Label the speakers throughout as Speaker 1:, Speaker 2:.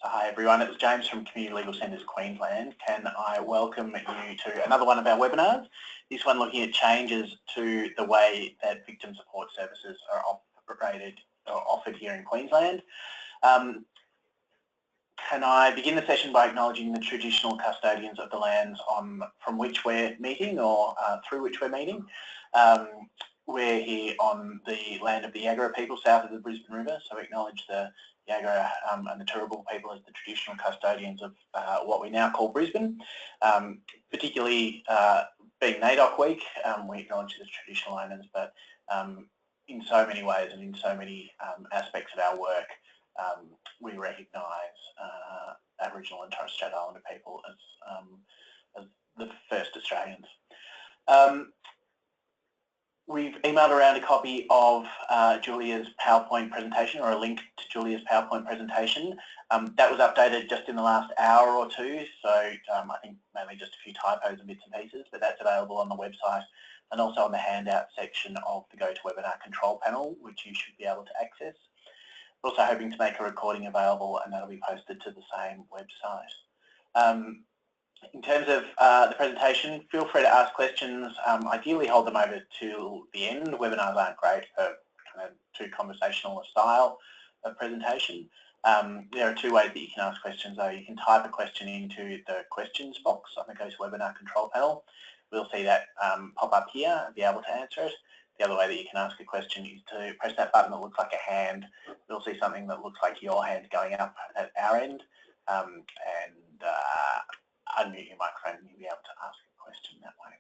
Speaker 1: So hi everyone, it's James from Community Legal Centres Queensland. Can I welcome you to another one of our webinars, this one looking at changes to the way that victim support services are operated or offered here in Queensland. Can I begin the session by acknowledging the traditional custodians of the lands from which we're meeting or through which we're meeting. We're here on the land of the Yagara people south of the Brisbane River, so we acknowledge the Yagara and the Turrbal people as the traditional custodians of what we now call Brisbane. Particularly being NAIDOC week, we acknowledge the traditional owners, but in so many ways and in so many aspects of our work, we recognise Aboriginal and Torres Strait Islander people as the first Australians. We've emailed around a copy of Julia's PowerPoint presentation, or a link to Julia's PowerPoint presentation. That was updated just in the last hour or two, so I think mainly just a few typos and bits and pieces, but that's available on the website and also on the handout section of the GoToWebinar control panel, which you should be able to access. We're also hoping to make a recording available, and that'll be posted to the same website. In terms of the presentation, feel free to ask questions. Ideally hold them over till the end. Webinars aren't great for kind of too conversational a style of presentation. There are two ways that you can ask questions though. You can type a question into the questions box on the GoToWebinar control panel. We'll see that pop up here and be able to answer it. The other way that you can ask a question is to press that button that looks like a hand. We'll see something that looks like your hand going up at our end, and unmute your microphone and you'll be able to ask a question that way.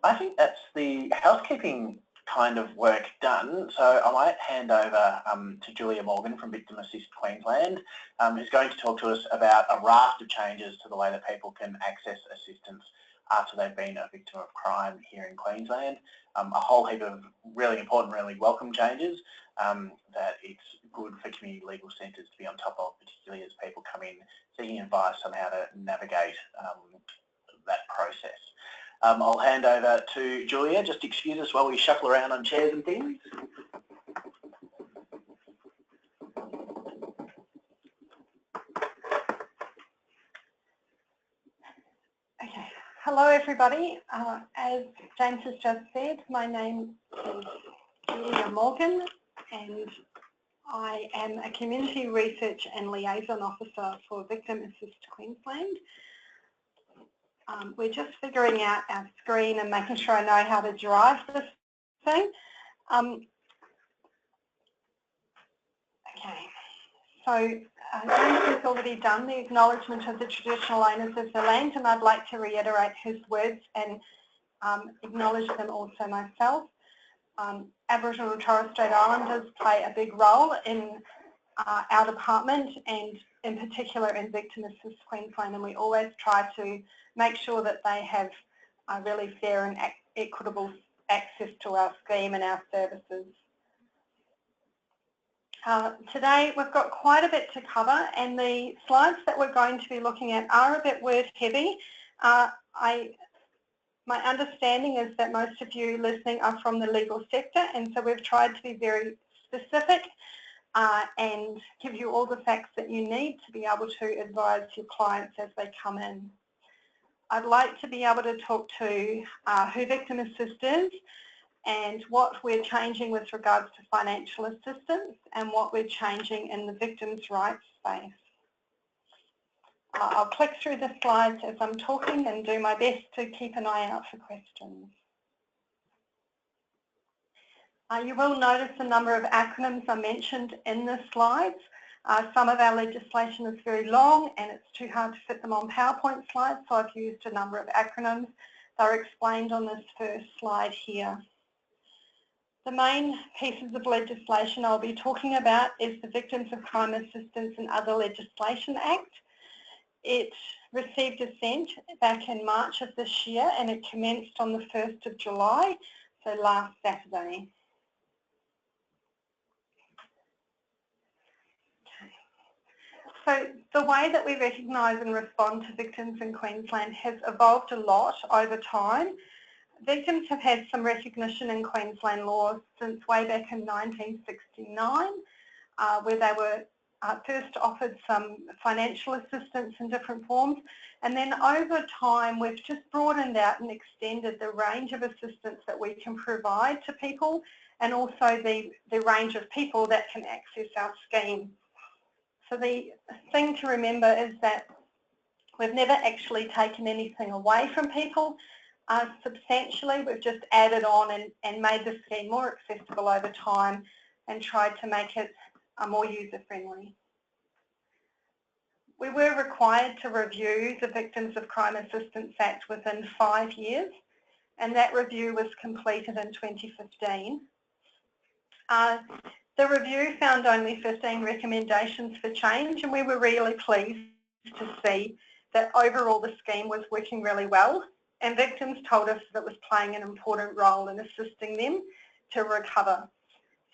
Speaker 1: I think that's the housekeeping kind of work done, so I might hand over to Julia Morgan from Victim Assist Queensland, who's going to talk to us about a raft of changes to the way that people can access assistance after they've been a victim of crime here in Queensland. A whole heap of really important, really welcome changes that it's good for community legal centres to be on top of, particularly as people come in seeking advice on how to navigate that process. I'll hand over to Julia. Just excuse us while we shuffle around on chairs and things.
Speaker 2: Okay. Hello everybody. As James has just said, my name is Julia Morgan and I am a Community Research and Liaison Officer for Victim Assist Queensland. We're just figuring out our screen and making sure I know how to drive this thing. Okay, so James has already done the acknowledgement of the traditional owners of the land, and I'd like to reiterate his words and acknowledge them also myself. Aboriginal and Torres Strait Islanders play a big role in our department and in particular in Victim Assist Queensland, and we always try to make sure that they have really fair and equitable access to our scheme and our services. Today we've got quite a bit to cover, and the slides that we're going to be looking at are a bit word heavy. My understanding is that most of you listening are from the legal sector, and so we've tried to be very specific and give you all the facts that you need to be able to advise your clients as they come in. I'd like to be able to talk to who Victim Assist is and what we're changing with regards to financial assistance and what we're changing in the victims' rights space. I'll click through the slides as I'm talking and do my best to keep an eye out for questions. You will notice a number of acronyms are mentioned in the slides. Some of our legislation is very long and it's too hard to fit them on PowerPoint slides, so I've used a number of acronyms. They're explained on this first slide here. The main pieces of legislation I'll be talking about is the Victims of Crime Assistance and Other Legislation Act. It received assent back in March of this year and it commenced on the 1st of July, so last Saturday. So the way that we recognise and respond to victims in Queensland has evolved a lot over time. Victims have had some recognition in Queensland law since way back in 1969, where they were first offered some financial assistance in different forms, and then over time we've just broadened out and extended the range of assistance that we can provide to people, and also the range of people that can access our scheme. So the thing to remember is that we've never actually taken anything away from people substantially. We've just added on and made the scheme more accessible over time and tried to make it more user-friendly. We were required to review the Victims of Crime Assistance Act within 5 years, and that review was completed in 2015. The review found only 15 recommendations for change, and we were really pleased to see that overall the scheme was working really well, and victims told us that it was playing an important role in assisting them to recover.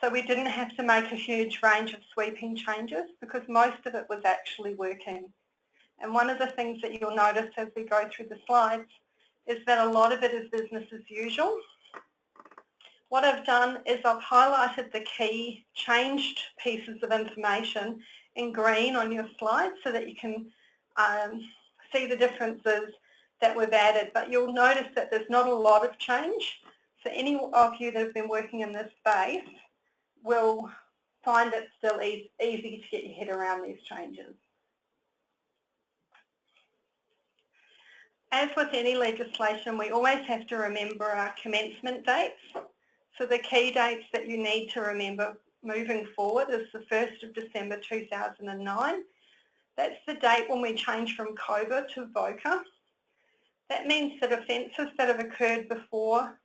Speaker 2: So we didn't have to make a huge range of sweeping changes because most of it was actually working. And one of the things that you'll notice as we go through the slides is that a lot of it is business as usual. What I've done is I've highlighted the key changed pieces of information in green on your slide so that you can see the differences that we've added, but you'll notice that there's not a lot of change. So any of you that have been working in this space will find it still easy to get your head around these changes. As with any legislation, we always have to remember our commencement dates. So the key dates that you need to remember moving forward is the 1st of December 2009. That's the date when we changed from COBRA to VOCA. That means that offences that have occurred before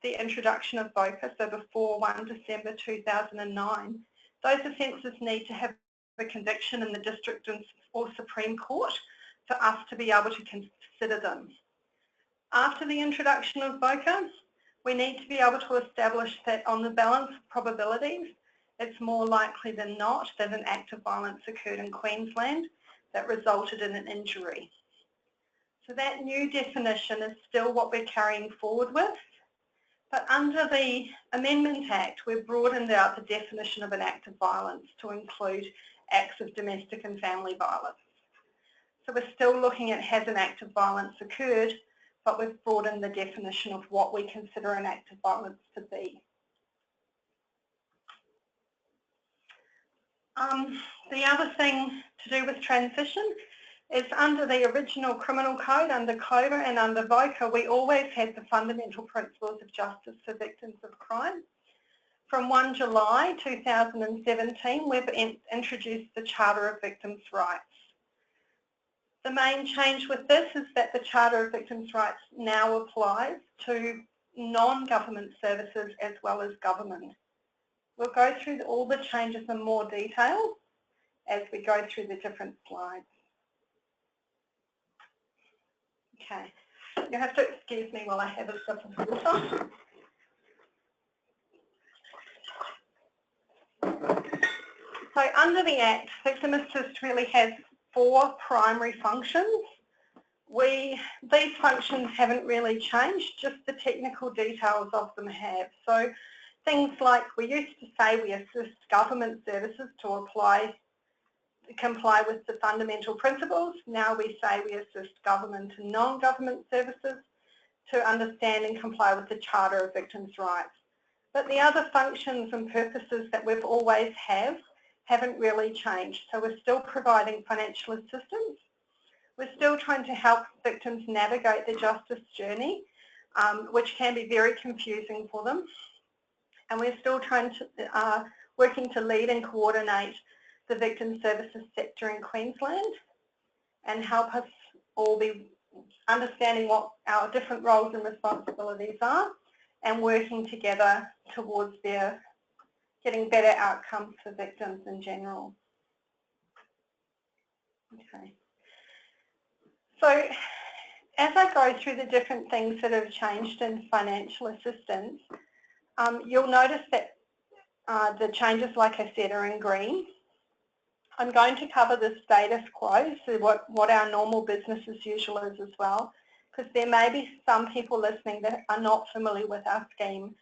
Speaker 2: the introduction of VOCA, so before 1 December 2009, those offences need to have a conviction in the District or Supreme Court for us to be able to consider them. After the introduction of VOCA, we need to be able to establish that on the balance of probabilities, it's more likely than not that an act of violence occurred in Queensland that resulted in an injury. So that new definition is still what we're carrying forward with, but under the Amendment Act, we've broadened out the definition of an act of violence to include acts of domestic and family violence. So we're still looking at has an act of violence occurred, but we've broadened the definition of what we consider an act of violence to be. The other thing to do with transition is under the original criminal code, under COBRA and under VOCA, we always had the fundamental principles of justice for victims of crime. From 1 July 2017, we've introduced the Charter of Victims' Rights. The main change with this is that the Charter of Victims' Rights now applies to non-government services as well as government. We'll go through all the changes in more detail as we go through the different slides. Okay, you have to excuse me while I have a sip of water. So under the Act, Victim Assist really has 4 primary functions. These functions haven't really changed, just the technical details of them have. So things like we used to say we assist government services to comply with the fundamental principles. Now we say we assist government and non-government services to understand and comply with the Charter of Victims' Rights. But the other functions and purposes that we've always haven't really changed. So we're still providing financial assistance. We're still trying to help victims navigate the justice journey, which can be very confusing for them. And we're still trying to, working to lead and coordinate the victim services sector in Queensland and help us all be understanding what our different roles and responsibilities are and working together towards getting better outcomes for victims in general. Okay. So as I go through the different things that have changed in financial assistance, you'll notice that the changes, like I said, are in green. I'm going to cover the status quo, so what our normal business as usual is as well, because there may be some people listening that are not familiar with our scheme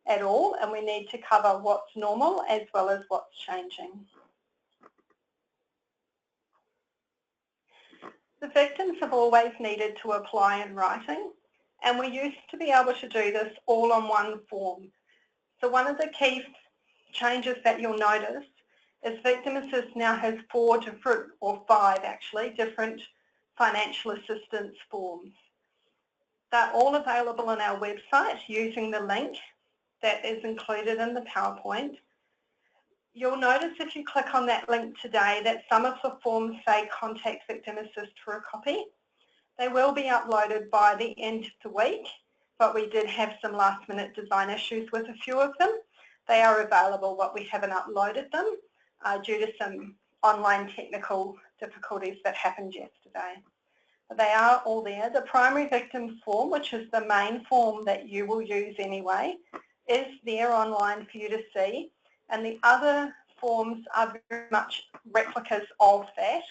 Speaker 2: at all, and we need to cover what's normal as well as what's changing. The victims have always needed to apply in writing, and we used to be able to do this all on one form. So one of the key changes that you'll notice is Victim Assist now has 4 different, or 5 actually, different financial assistance forms. They're all available on our website using the link that is included in the PowerPoint. You'll notice if you click on that link today that some of the forms say contact Victim Assist for a copy. They will be uploaded by the end of the week, but we did have some last minute design issues with a few of them. They are available, but we haven't uploaded them due to some online technical difficulties that happened yesterday. But they are all there. The primary victim form, which is the main form that you will use anyway, is there online for you to see. And the other forms are very much replicas of that.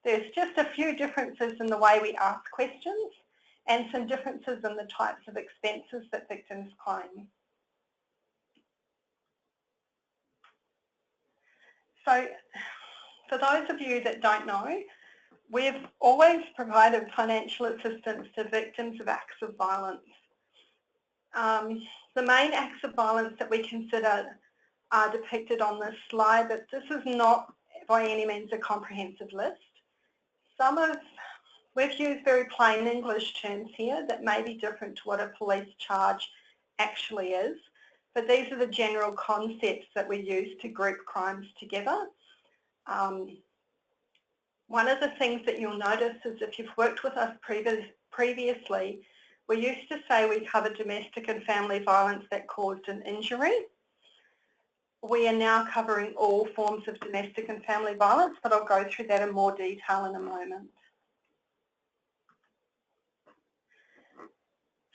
Speaker 2: There's just a few differences in the way we ask questions and some differences in the types of expenses that victims claim. So for those of you that don't know, we've always provided financial assistance to victims of acts of violence. The main acts of violence that we consider are depicted on this slide, but this is not by any means a comprehensive list. We've used very plain English terms here that may be different to what a police charge actually is, but these are the general concepts that we use to group crimes together. One of the things that you'll notice is if you've worked with us previously, we used to say we covered domestic and family violence that caused an injury. We are now covering all forms of domestic and family violence, but I'll go through that in more detail in a moment.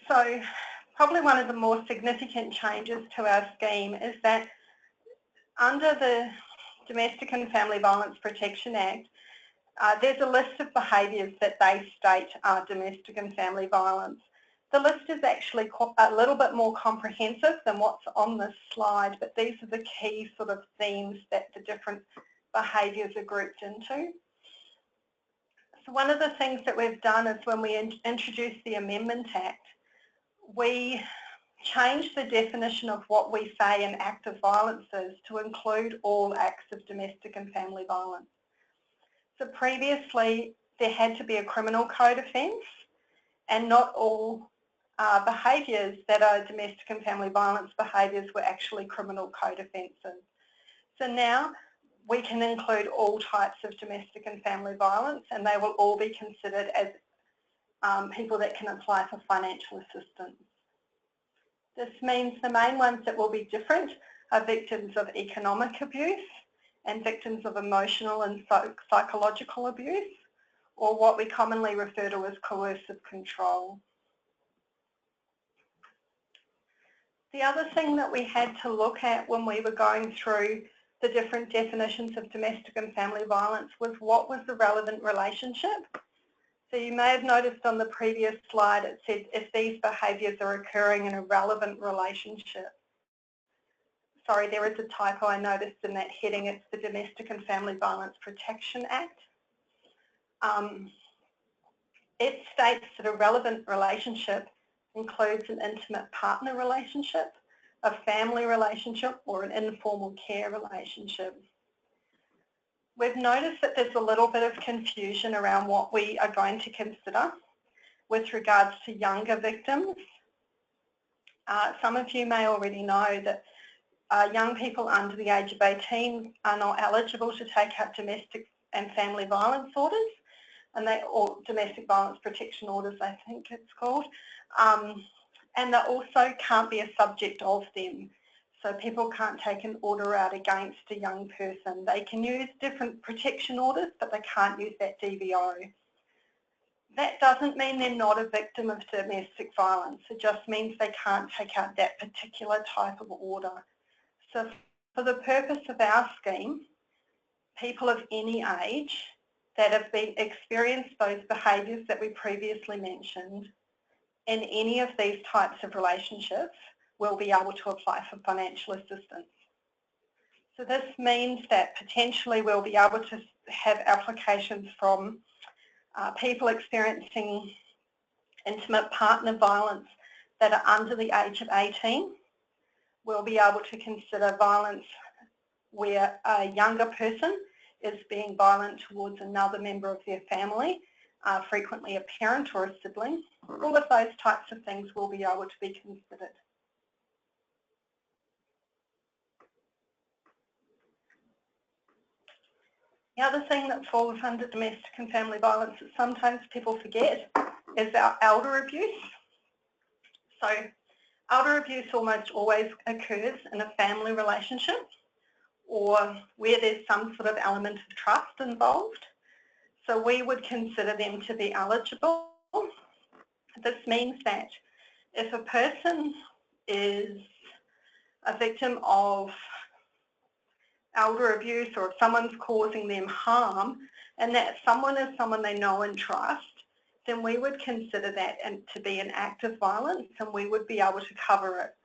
Speaker 2: So probably one of the more significant changes to our scheme is that under the Domestic and Family Violence Protection Act, there's a list of behaviours that they state are domestic and family violence. The list is actually a little bit more comprehensive than what's on this slide, but these are the key sort of themes that the different behaviours are grouped into. So one of the things that we've done is when we introduced the Amendment Act, we changed the definition of what we say an act of violence is to include all acts of domestic and family violence. So previously there had to be a criminal code offence, and not all behaviours that are domestic and family violence behaviours were actually criminal code offences. So now we can include all types of domestic and family violence, and they will all be considered as people that can apply for financial assistance. This means the main ones that will be different are victims of economic abuse and victims of emotional and psychological abuse, or what we commonly refer to as coercive control. The other thing that we had to look at when we were going through the different definitions of domestic and family violence was what was the relevant relationship. So you may have noticed on the previous slide it said if these behaviours are occurring in a relevant relationship. Sorry, there is a typo I noticed in that heading. It's the Domestic and Family Violence Protection Act. It states that a relevant relationship includes an intimate partner relationship, a family relationship, or an informal care relationship. We've noticed that there's a little bit of confusion around what we are going to consider with regards to younger victims. Some of you may already know that young people under the age of 18 are not eligible to take out domestic and family violence orders, or domestic violence protection orders, I think it's called, and they also can't be a subject of them. So people can't take an order out against a young person. They can use different protection orders, but they can't use that DVO. That doesn't mean they're not a victim of domestic violence. It just means they can't take out that particular type of order. So for the purpose of our scheme, people of any age that have experienced those behaviours that we previously mentioned in any of these types of relationships will be able to apply for financial assistance. So this means that potentially we'll be able to have applications from people experiencing intimate partner violence that are under the age of 18. We'll be able to consider violence where a younger person is being violent towards another member of their family, frequently a parent or a sibling. All of those types of things will be able to be considered. The other thing that falls under domestic and family violence that sometimes people forget is our elder abuse. So elder abuse almost always occurs in a family relationship or where there's some sort of element of trust involved. So we would consider them to be eligible. This means that if a person is a victim of elder abuse or if someone's causing them harm and that someone is someone they know and trust, then we would consider that to be an act of violence and we would be able to cover it.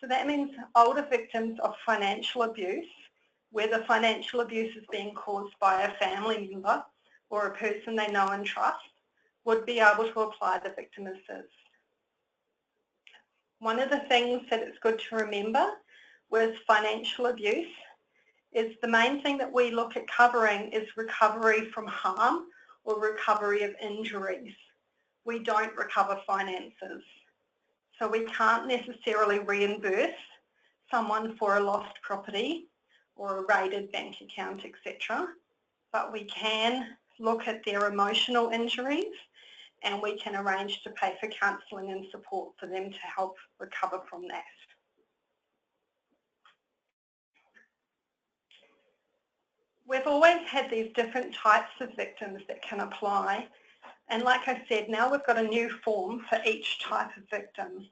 Speaker 2: So that means older victims of financial abuse, where the financial abuse is being caused by a family member or a person they know and trust, would be able to apply the Victim Assist. One of the things that it's good to remember with financial abuse is the main thing that we look at covering is recovery from harm or recovery of injuries. We don't recover finances. So we can't necessarily reimburse someone for a lost property or a raided bank account, etc. But we can look at their emotional injuries and we can arrange to pay for counselling and support for them to help recover from that. We've always had these different types of victims that can apply, and like I said, now we've got a new form for each type of victim.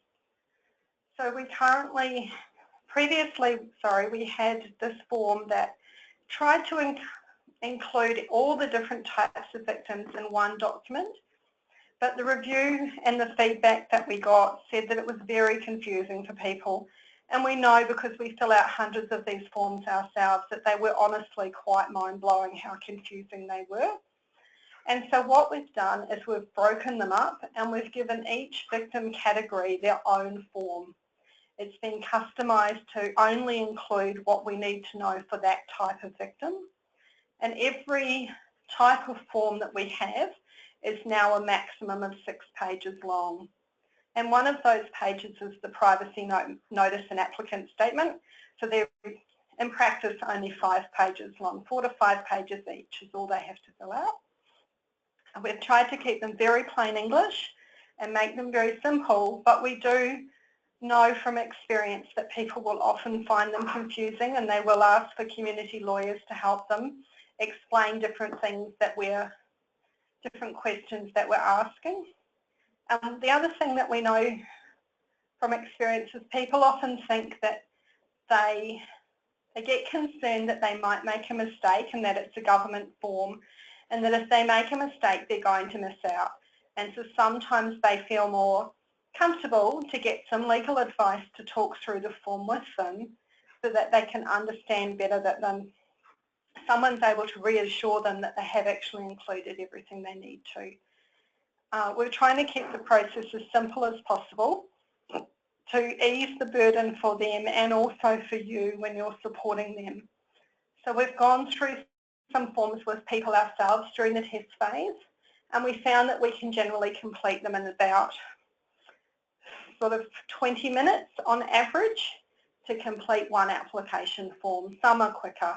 Speaker 2: So we we had this form that tried to include all the different types of victims in one document, but the review and the feedback that we got said that it was very confusing for people. And we know because we fill out hundreds of these forms ourselves that they were honestly quite mind-blowing how confusing they were. And so what we've done is we've broken them up and we've given each victim category their own form. It's been customised to only include what we need to know for that type of victim. And every type of form that we have is now a maximum of 6 pages long. And one of those pages is the privacy notice and applicant statement. So they're in practice only 5 pages long. 4 to 5 pages each is all they have to fill out. And we've tried to keep them very plain English and make them very simple, but we do know from experience that people will often find them confusing and they will ask for community lawyers to help them explain different questions that we're asking. The other thing that we know from experience is people often think that they get concerned that they might make a mistake and that it's a government form and that if they make a mistake they're going to miss out. And so sometimes they feel more comfortable to get some legal advice to talk through the form with them so that they can understand better that someone's able to reassure them that they have actually included everything they need to. We're trying to keep the process as simple as possible to ease the burden for them and also for you when you're supporting them. So we've gone through some forms with people ourselves during the test phase and we found that we can generally complete them in about sort of 20 minutes on average to complete one application form. Some are quicker.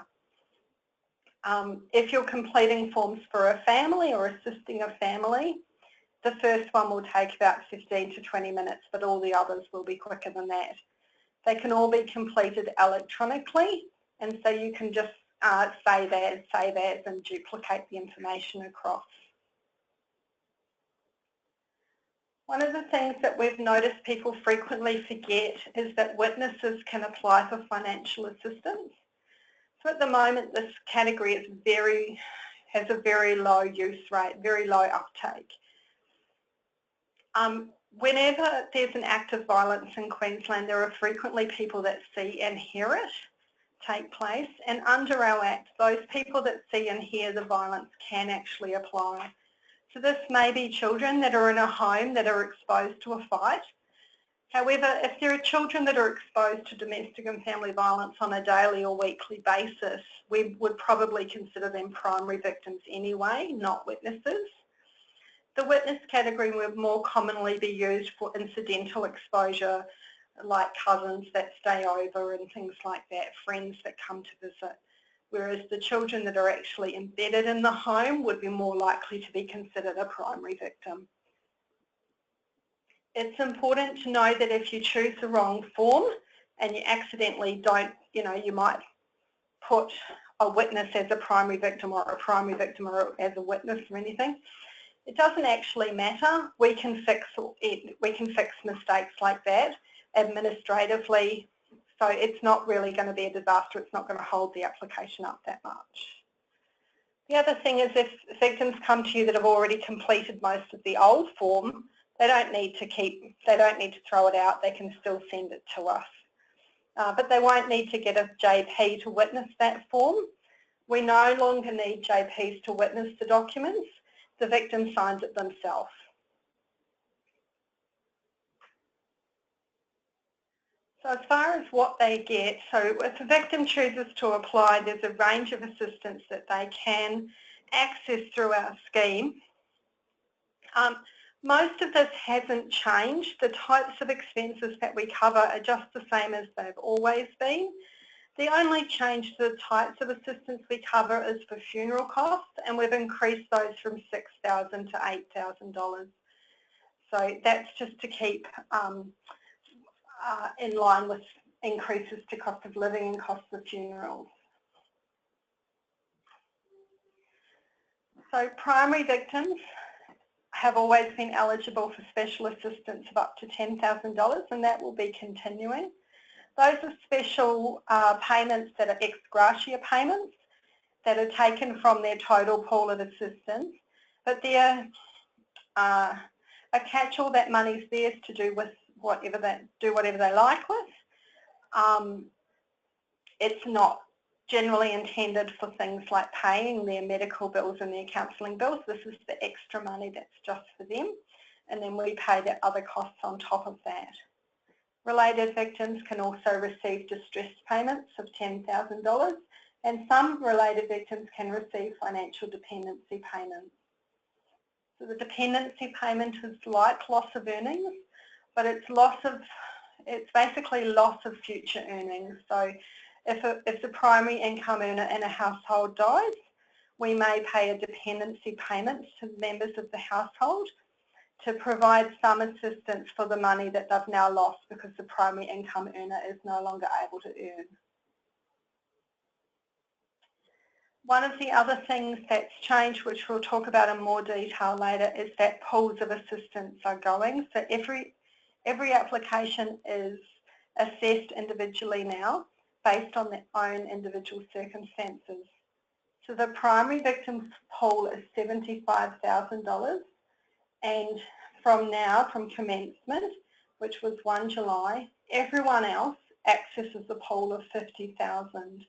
Speaker 2: If you're completing forms for a family or assisting a family, the first one will take about 15 to 20 minutes, but all the others will be quicker than that. They can all be completed electronically, and so you can just save as, and duplicate the information across. One of the things that we've noticed people frequently forget is that witnesses can apply for financial assistance. So at the moment, this category has a very low use rate, very low uptake. Whenever there's an act of violence in Queensland, there are frequently people that see and hear it take place, and under our Act, those people that see and hear the violence can actually apply. So this may be children that are in a home that are exposed to a fight. However, if there are children that are exposed to domestic and family violence on a daily or weekly basis, we would probably consider them primary victims anyway, not witnesses. The witness category would more commonly be used for incidental exposure, like cousins that stay over and things like that, friends that come to visit, whereas the children that are actually embedded in the home would be more likely to be considered a primary victim. It's important to know that if you choose the wrong form and you accidentally don't, you might put a witness as a primary victim or a primary victim or as a witness or anything. It doesn't actually matter. We can fix it. We can fix mistakes like that administratively. So it's not really going to be a disaster. It's not going to hold the application up that much. The other thing is if victims come to you that have already completed most of the old form, they don't need to throw it out. They can still send it to us. But they won't need to get a JP to witness that form. We no longer need JPs to witness the documents. The victim signs it themselves. So as far as what they get, so if a victim chooses to apply, there's a range of assistance that they can access through our scheme. Most of this hasn't changed. The types of expenses that we cover are just the same as they've always been. The only change to the types of assistance we cover is for funeral costs, and we've increased those from $6,000 to $8,000. So that's just to keep in line with increases to cost of living and cost of funerals. So primary victims have always been eligible for special assistance of up to $10,000, and that will be continuing. Those are special payments that are ex gratia payments that are taken from their total pool of assistance, but they're a catch-all. That money's theirs to do with whatever they like with. It's not generally intended for things like paying their medical bills and their counselling bills. This is the extra money that's just for them, and then we pay the other costs on top of that. Related victims can also receive distress payments of $10,000, and some related victims can receive financial dependency payments. So the dependency payment is like loss of earnings, but it's basically loss of future earnings. So if the primary income earner in a household dies, we may pay a dependency payment to members of the household to provide some assistance for the money that they've now lost because the primary income earner is no longer able to earn. One of the other things that's changed, which we'll talk about in more detail later, is that pools of assistance are going. So every application is assessed individually now based on their own individual circumstances. So the primary victims pool is $75,000, and from commencement, which was 1 July, everyone else accesses a pool of $50,000.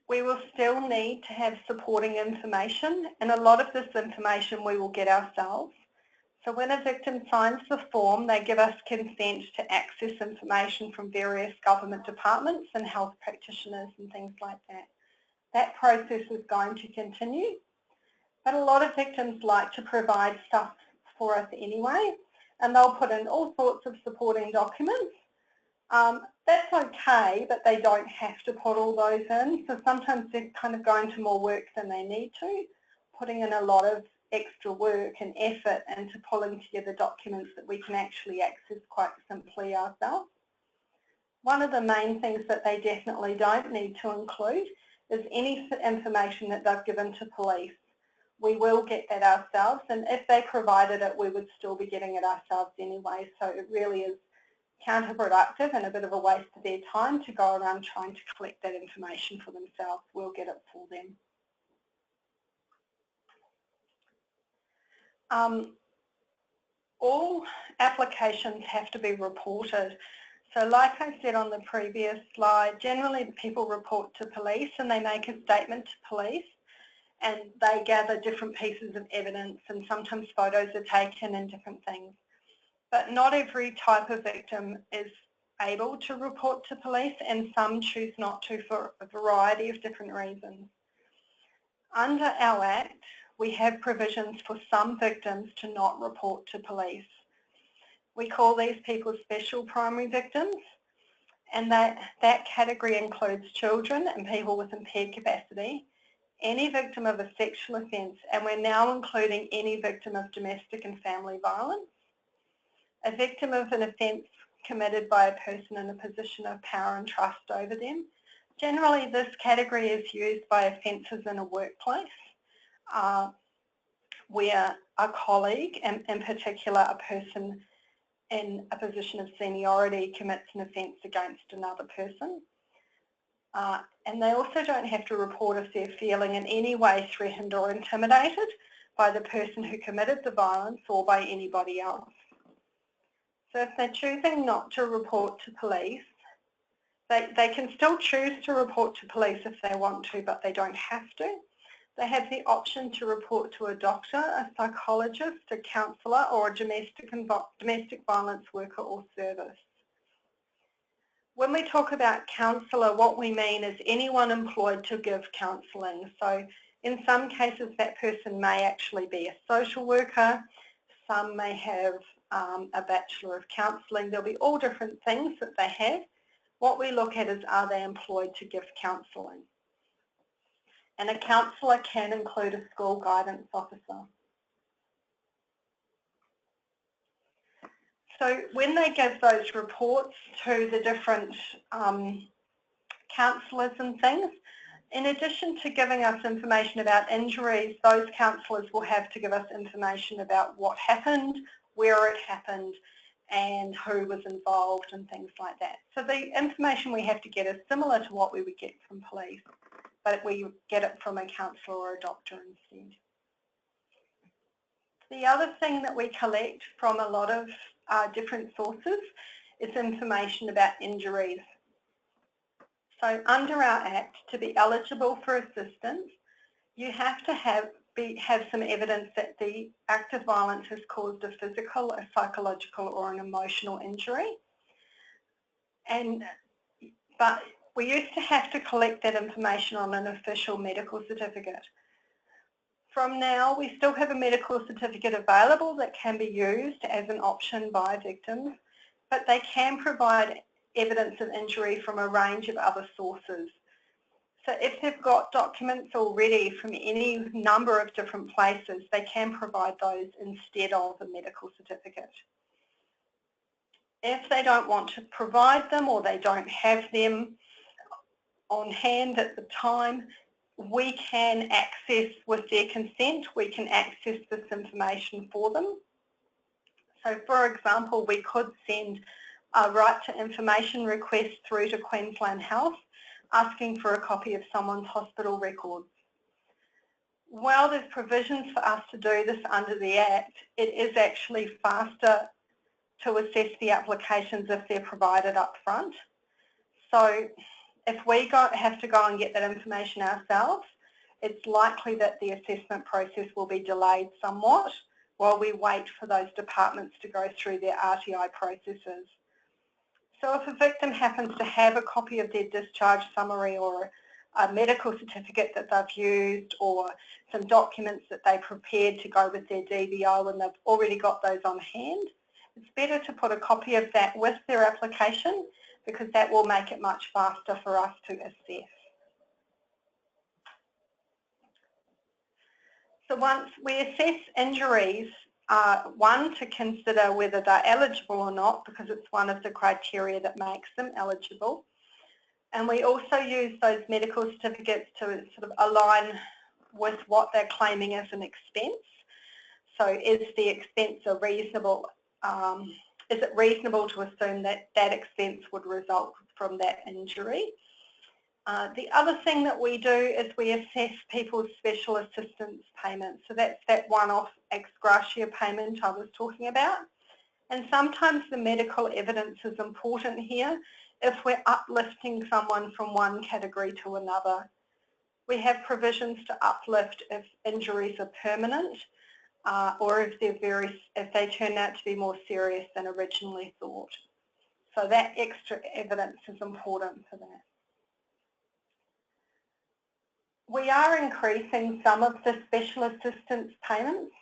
Speaker 2: We will still need to have supporting information, and a lot of this information we will get ourselves. So when a victim signs the form, they give us consent to access information from various government departments and health practitioners and things like that. That process is going to continue, but a lot of victims like to provide stuff for us anyway, and they'll put in all sorts of supporting documents. That's okay, but they don't have to put all those in. So sometimes they're kind of going to more work than they need to, putting in a lot of extra work and effort into pulling together documents that we can actually access quite simply ourselves. One of the main things that they definitely don't need to include is any information that they've given to police. We will get that ourselves, and if they provided it, we would still be getting it ourselves anyway. So it really is counterproductive and a bit of a waste of their time to go around trying to collect that information for themselves. We'll get it for them. All applications have to be reported. So like I said on the previous slide, generally people report to police and they make a statement to police. and they gather different pieces of evidence, and sometimes photos are taken and different things. But not every type of victim is able to report to police, and some choose not to for a variety of different reasons. Under our Act, we have provisions for some victims to not report to police. We call these people special primary victims, and that category includes children and people with impaired capacity, any victim of a sexual offence, and we're now including any victim of domestic and family violence, a victim of an offence committed by a person in a position of power and trust over them. Generally, this category is used by offences in a workplace where a colleague, and in particular a person in a position of seniority, commits an offence against another person. And they also don't have to report if they're feeling in any way threatened or intimidated by the person who committed the violence or by anybody else. So if they're choosing not to report to police, they can still choose to report to police if they want to, but they don't have to. They have the option to report to a doctor, a psychologist, a counsellor, or a domestic violence worker or service. When we talk about counsellor, what we mean is anyone employed to give counselling. So in some cases that person may actually be a social worker, some may have a Bachelor of Counselling. There'll be all different things that they have. What we look at is, are they employed to give counselling? And a counsellor can include a school guidance officer. So when they give those reports to the different counsellors and things, in addition to giving us information about injuries, those counsellors will have to give us information about what happened, where it happened, and who was involved and things like that. So the information we have to get is similar to what we would get from police, but we get it from a counsellor or a doctor instead. The other thing that we collect from a lot of different sources is information about injuries. So under our Act, to be eligible for assistance, you have to have some evidence that the act of violence has caused a physical, a psychological or an emotional injury. But we used to have to collect that information on an official medical certificate. From now, we still have a medical certificate available that can be used as an option by victims, but they can provide evidence of injury from a range of other sources. So if they've got documents already from any number of different places, they can provide those instead of a medical certificate. If they don't want to provide them or they don't have them on hand at the time, we can access, with their consent, we can access this information for them. So for example, we could send a right to information request through to Queensland Health asking for a copy of someone's hospital records. While there's provisions for us to do this under the Act, it is actually faster to assess the applications if they're provided up front. So if we have to go and get that information ourselves, it's likely that the assessment process will be delayed somewhat while we wait for those departments to go through their RTI processes. So if a victim happens to have a copy of their discharge summary or a medical certificate that they've used or some documents that they prepared to go with their DVO and they've already got those on hand, it's better to put a copy of that with their application because that will make it much faster for us to assess. So once we assess injuries, one, to consider whether they're eligible or not, because it's one of the criteria that makes them eligible. And we also use those medical certificates to sort of align with what they're claiming as an expense. So is the expense a reasonable, is it reasonable to assume that that expense would result from that injury? The other thing that we do is we assess people's special assistance payments. So that's that one-off ex gratia payment I was talking about. And sometimes the medical evidence is important here if we're uplifting someone from one category to another. We have provisions to uplift if injuries are permanent or if they turn out to be more serious than originally thought. So that extra evidence is important for that. We are increasing some of the special assistance payments.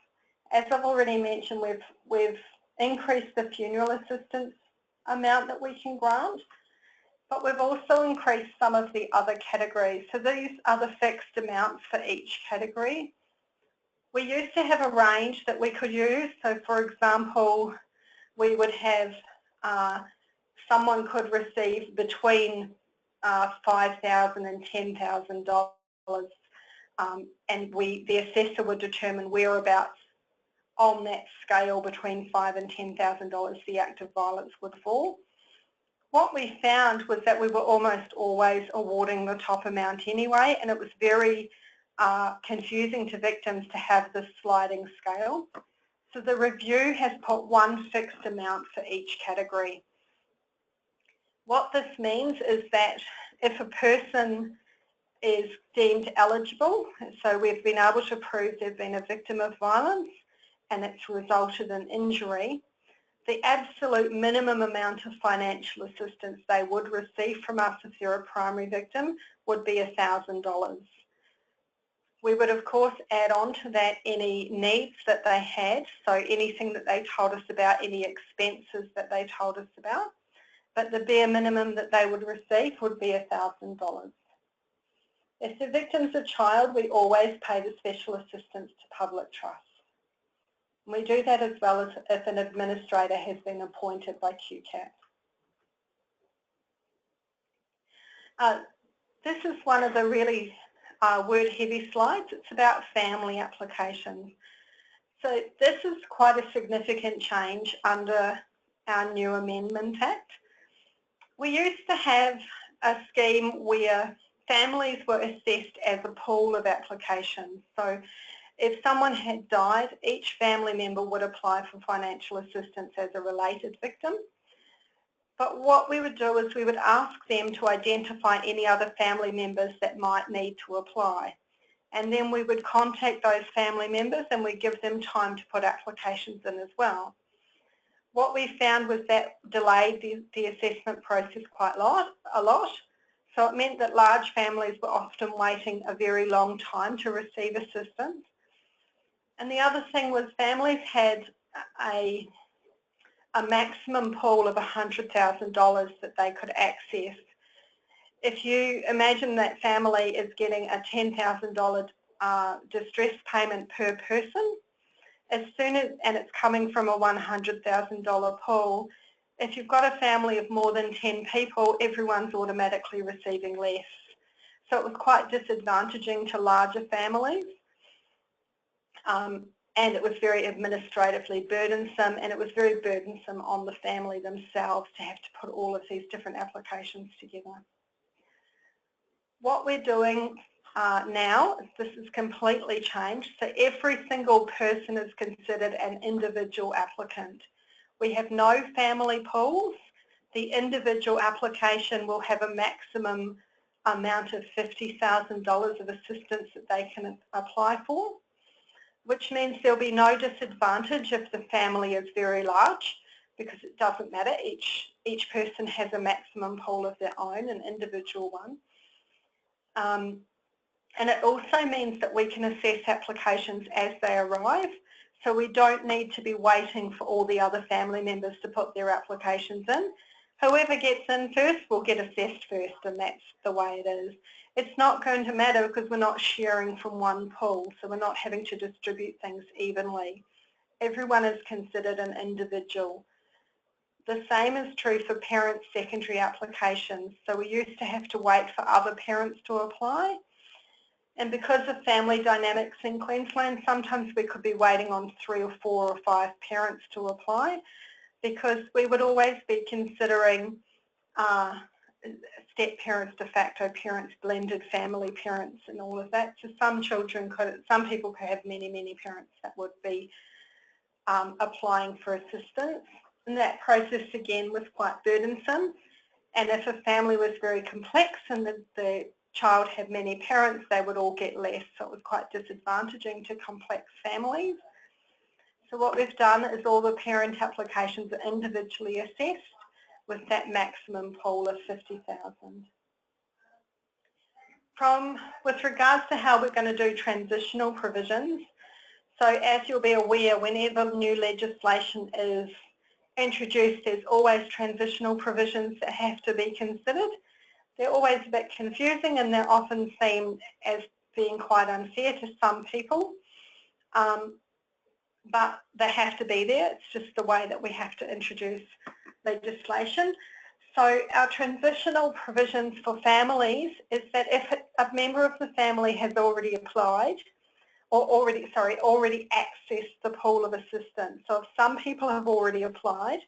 Speaker 2: As I've already mentioned, we've increased the funeral assistance amount that we can grant, but we've also increased some of the other categories. So these are the fixed amounts for each category. We used to have a range that we could use. So for example, we would have someone could receive between $5,000 and $10,000, and the assessor would determine whereabouts on that scale between $5,000 and $10,000 the act of violence would fall. What we found was that we were almost always awarding the top amount anyway, and it was very confusing to victims to have this sliding scale. So the review has put one fixed amount for each category. What this means is that if a person is deemed eligible, so we've been able to prove they've been a victim of violence and it's resulted in injury, the absolute minimum amount of financial assistance they would receive from us if they're a primary victim would be $1,000. We would of course add on to that any needs that they had, so anything that they told us about, any expenses that they told us about, but the bare minimum that they would receive would be $1,000. If the victim's a child, we always pay the special assistance to public trust. We do that as well as if an administrator has been appointed by QCAT. This is one of the really word-heavy slides. It's about family applications. So this is quite a significant change under our new Amendment Act. We used to have a scheme where families were assessed as a pool of applications. So if someone had died, each family member would apply for financial assistance as a related victim. But what we would do is we would ask them to identify any other family members that might need to apply. And then we would contact those family members and we'd give them time to put applications in as well. What we found was that delayed the assessment process quite a lot. So it meant that large families were often waiting a very long time to receive assistance. And the other thing was families had a maximum pool of $100,000 that they could access. If you imagine that family is getting a $10,000 distress payment per person, and it's coming from a $100,000 pool, if you've got a family of more than 10 people, everyone's automatically receiving less. So it was quite disadvantaging to larger families. And it was very administratively burdensome, and it was very burdensome on the family themselves to have to put all of these different applications together. What we're doing now, this is completely changed, so every single person is considered an individual applicant. We have no family pools. The individual application will have a maximum amount of $50,000 of assistance that they can apply for, which means there'll be no disadvantage if the family is very large, because it doesn't matter. Each person has a maximum pool of their own, an individual one. And it also means that we can assess applications as they arrive, so we don't need to be waiting for all the other family members to put their applications in. Whoever gets in first will get assessed first, and that's the way it is. It's not going to matter because we're not sharing from one pool, so we're not having to distribute things evenly. Everyone is considered an individual. The same is true for parents' secondary applications. So we used to have to wait for other parents to apply. And because of family dynamics in Queensland, sometimes we could be waiting on 3 or 4 or 5 parents to apply, because we would always be considering step parents, de facto parents, blended family parents and all of that. So some people could have many parents that would be applying for assistance. And that process again was quite burdensome. And if a family was very complex and the child had many parents, they would all get less, so it was quite disadvantaging to complex families. So what we've done is all the parent applications are individually assessed with that maximum pool of 50,000. With regards to how we're going to do transitional provisions, so as you'll be aware, whenever new legislation is introduced, there's always transitional provisions that have to be considered. They're always a bit confusing and they're often seen as being quite unfair to some people, but they have to be there. It's just the way that we have to introduce legislation. So our transitional provisions for families is that if a member of the family has already applied or already accessed the pool of assistance, so if some people have already applied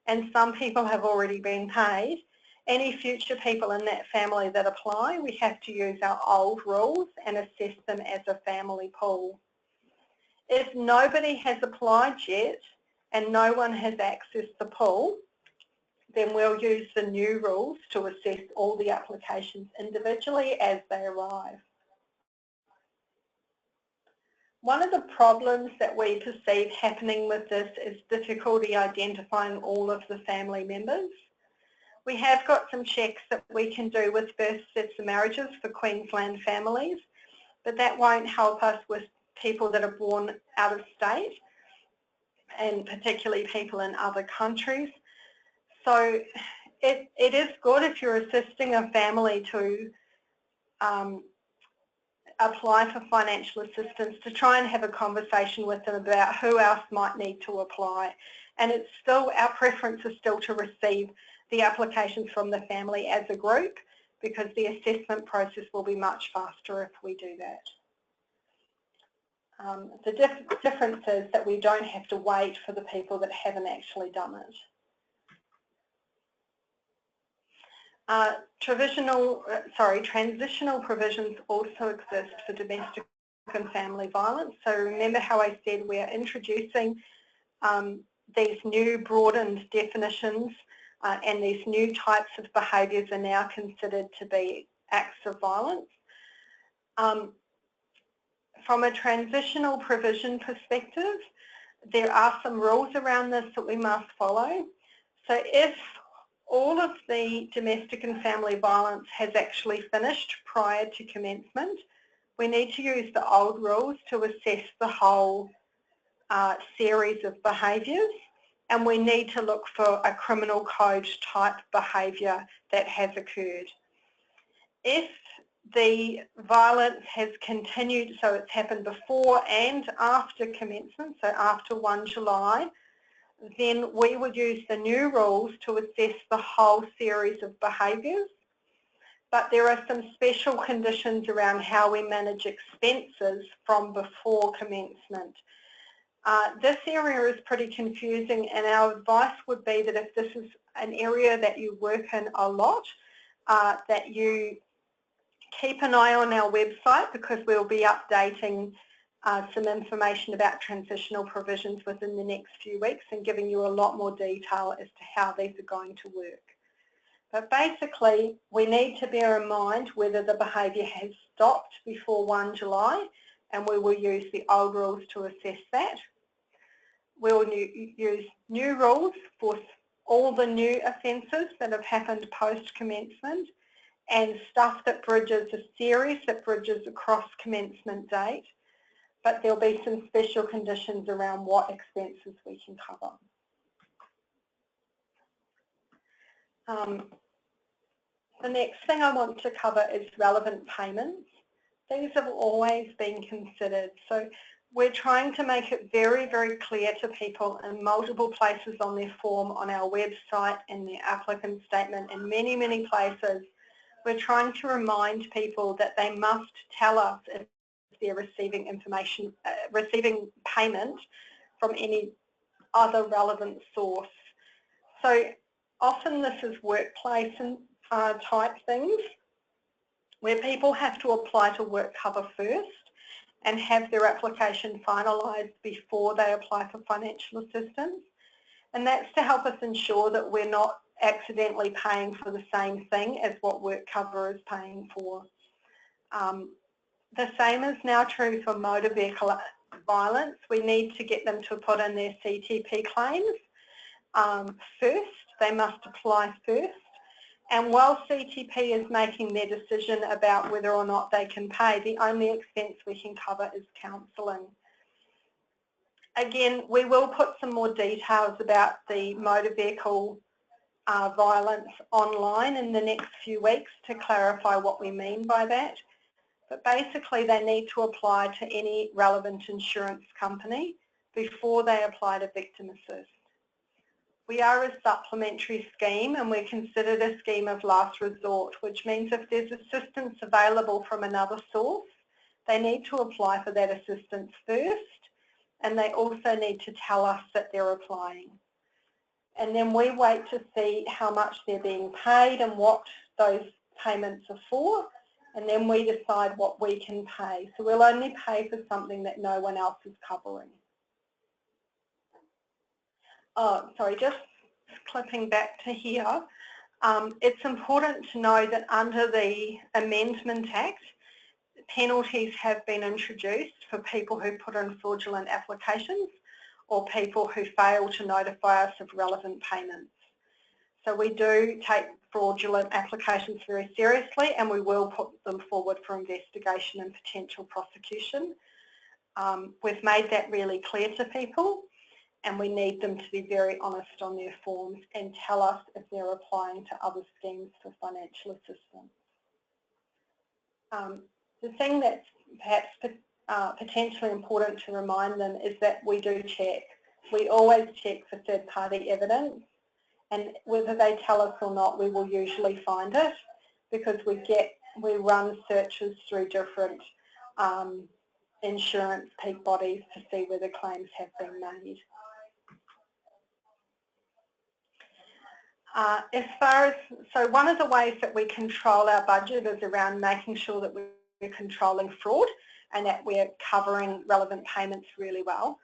Speaker 2: and some people have already been paid, any future people in that family that apply, we have to use our old rules and assess them as a family pool. If nobody has applied yet and no one has accessed the pool, then we'll use the new rules to assess all the applications individually as they arrive. One of the problems that we perceive happening with this is difficulty identifying all of the family members. We have got some checks that we can do with birth, deaths and marriages for Queensland families, but that won't help us with people that are born out of state and particularly people in other countries. So it is good if you're assisting a family to apply for financial assistance to try and have a conversation with them about who else might need to apply. And it's still, our preference is still to receive the applications from the family as a group because the assessment process will be much faster if we do that. The difference is that we don't have to wait for the people that haven't actually done it. Transitional provisions also exist for domestic and family violence. So remember how I said we're introducing these new broadened definitions and these new types of behaviours are now considered to be acts of violence. From a transitional provision perspective, there are some rules around this that we must follow. So if all of the domestic and family violence has actually finished prior to commencement, we need to use the old rules to assess the whole series of behaviours, and we need to look for a criminal code type behaviour that has occurred. If the violence has continued, so it's happened before and after commencement, so after 1 July, then we would use the new rules to assess the whole series of behaviours. But there are some special conditions around how we manage expenses from before commencement. This area is pretty confusing, and our advice would be that if this is an area that you work in a lot, that you keep an eye on our website because we'll be updating some information about transitional provisions within the next few weeks and giving you a lot more detail as to how these are going to work. But basically, we need to bear in mind whether the behaviour has stopped before 1 July, and we will use the old rules to assess that. We'll use new rules for all the new offences that have happened post-commencement and stuff that bridges a series that bridges across commencement date, but there'll be some special conditions around what expenses we can cover. The next thing I want to cover is relevant payments. These have always been considered, so we're trying to make it very, very clear to people in multiple places on their form, on our website, in their applicant statement, in many, many places. We're trying to remind people that they must tell us if they're receiving information, receiving payment from any other relevant source. So often this is workplace type things where people have to apply to work cover first and have their application finalised before they apply for financial assistance. And that's to help us ensure that we're not accidentally paying for the same thing as what work cover is paying for. The same is now true for motor vehicle violence. We need to get them to put in their CTP claims first. They must apply first. And while CTP is making their decision about whether or not they can pay, the only expense we can cover is counselling. Again, we will put some more details about the motor vehicle violence online in the next few weeks to clarify what we mean by that. But basically they need to apply to any relevant insurance company before they apply to Victim Assist. We are a supplementary scheme and we're considered a scheme of last resort, which means if there's assistance available from another source, they need to apply for that assistance first, and they also need to tell us that they're applying. And then we wait to see how much they're being paid and what those payments are for, and then we decide what we can pay. So we'll only pay for something that no one else is covering. Oh, sorry, just clipping back to here. It's important to know that under the Amendment Act, penalties have been introduced for people who put in fraudulent applications or people who fail to notify us of relevant payments. So we do take fraudulent applications very seriously and we will put them forward for investigation and potential prosecution. We've made that really clear to people, and we need them to be very honest on their forms and tell us if they're applying to other schemes for financial assistance. The thing that's perhaps potentially important to remind them is that we do check. We always check for third-party evidence, and whether they tell us or not, we will usually find it because we run searches through different insurance peak bodies to see whether claims have been made. So one of the ways that we control our budget is around making sure that we're controlling fraud and that we're covering relevant payments really well.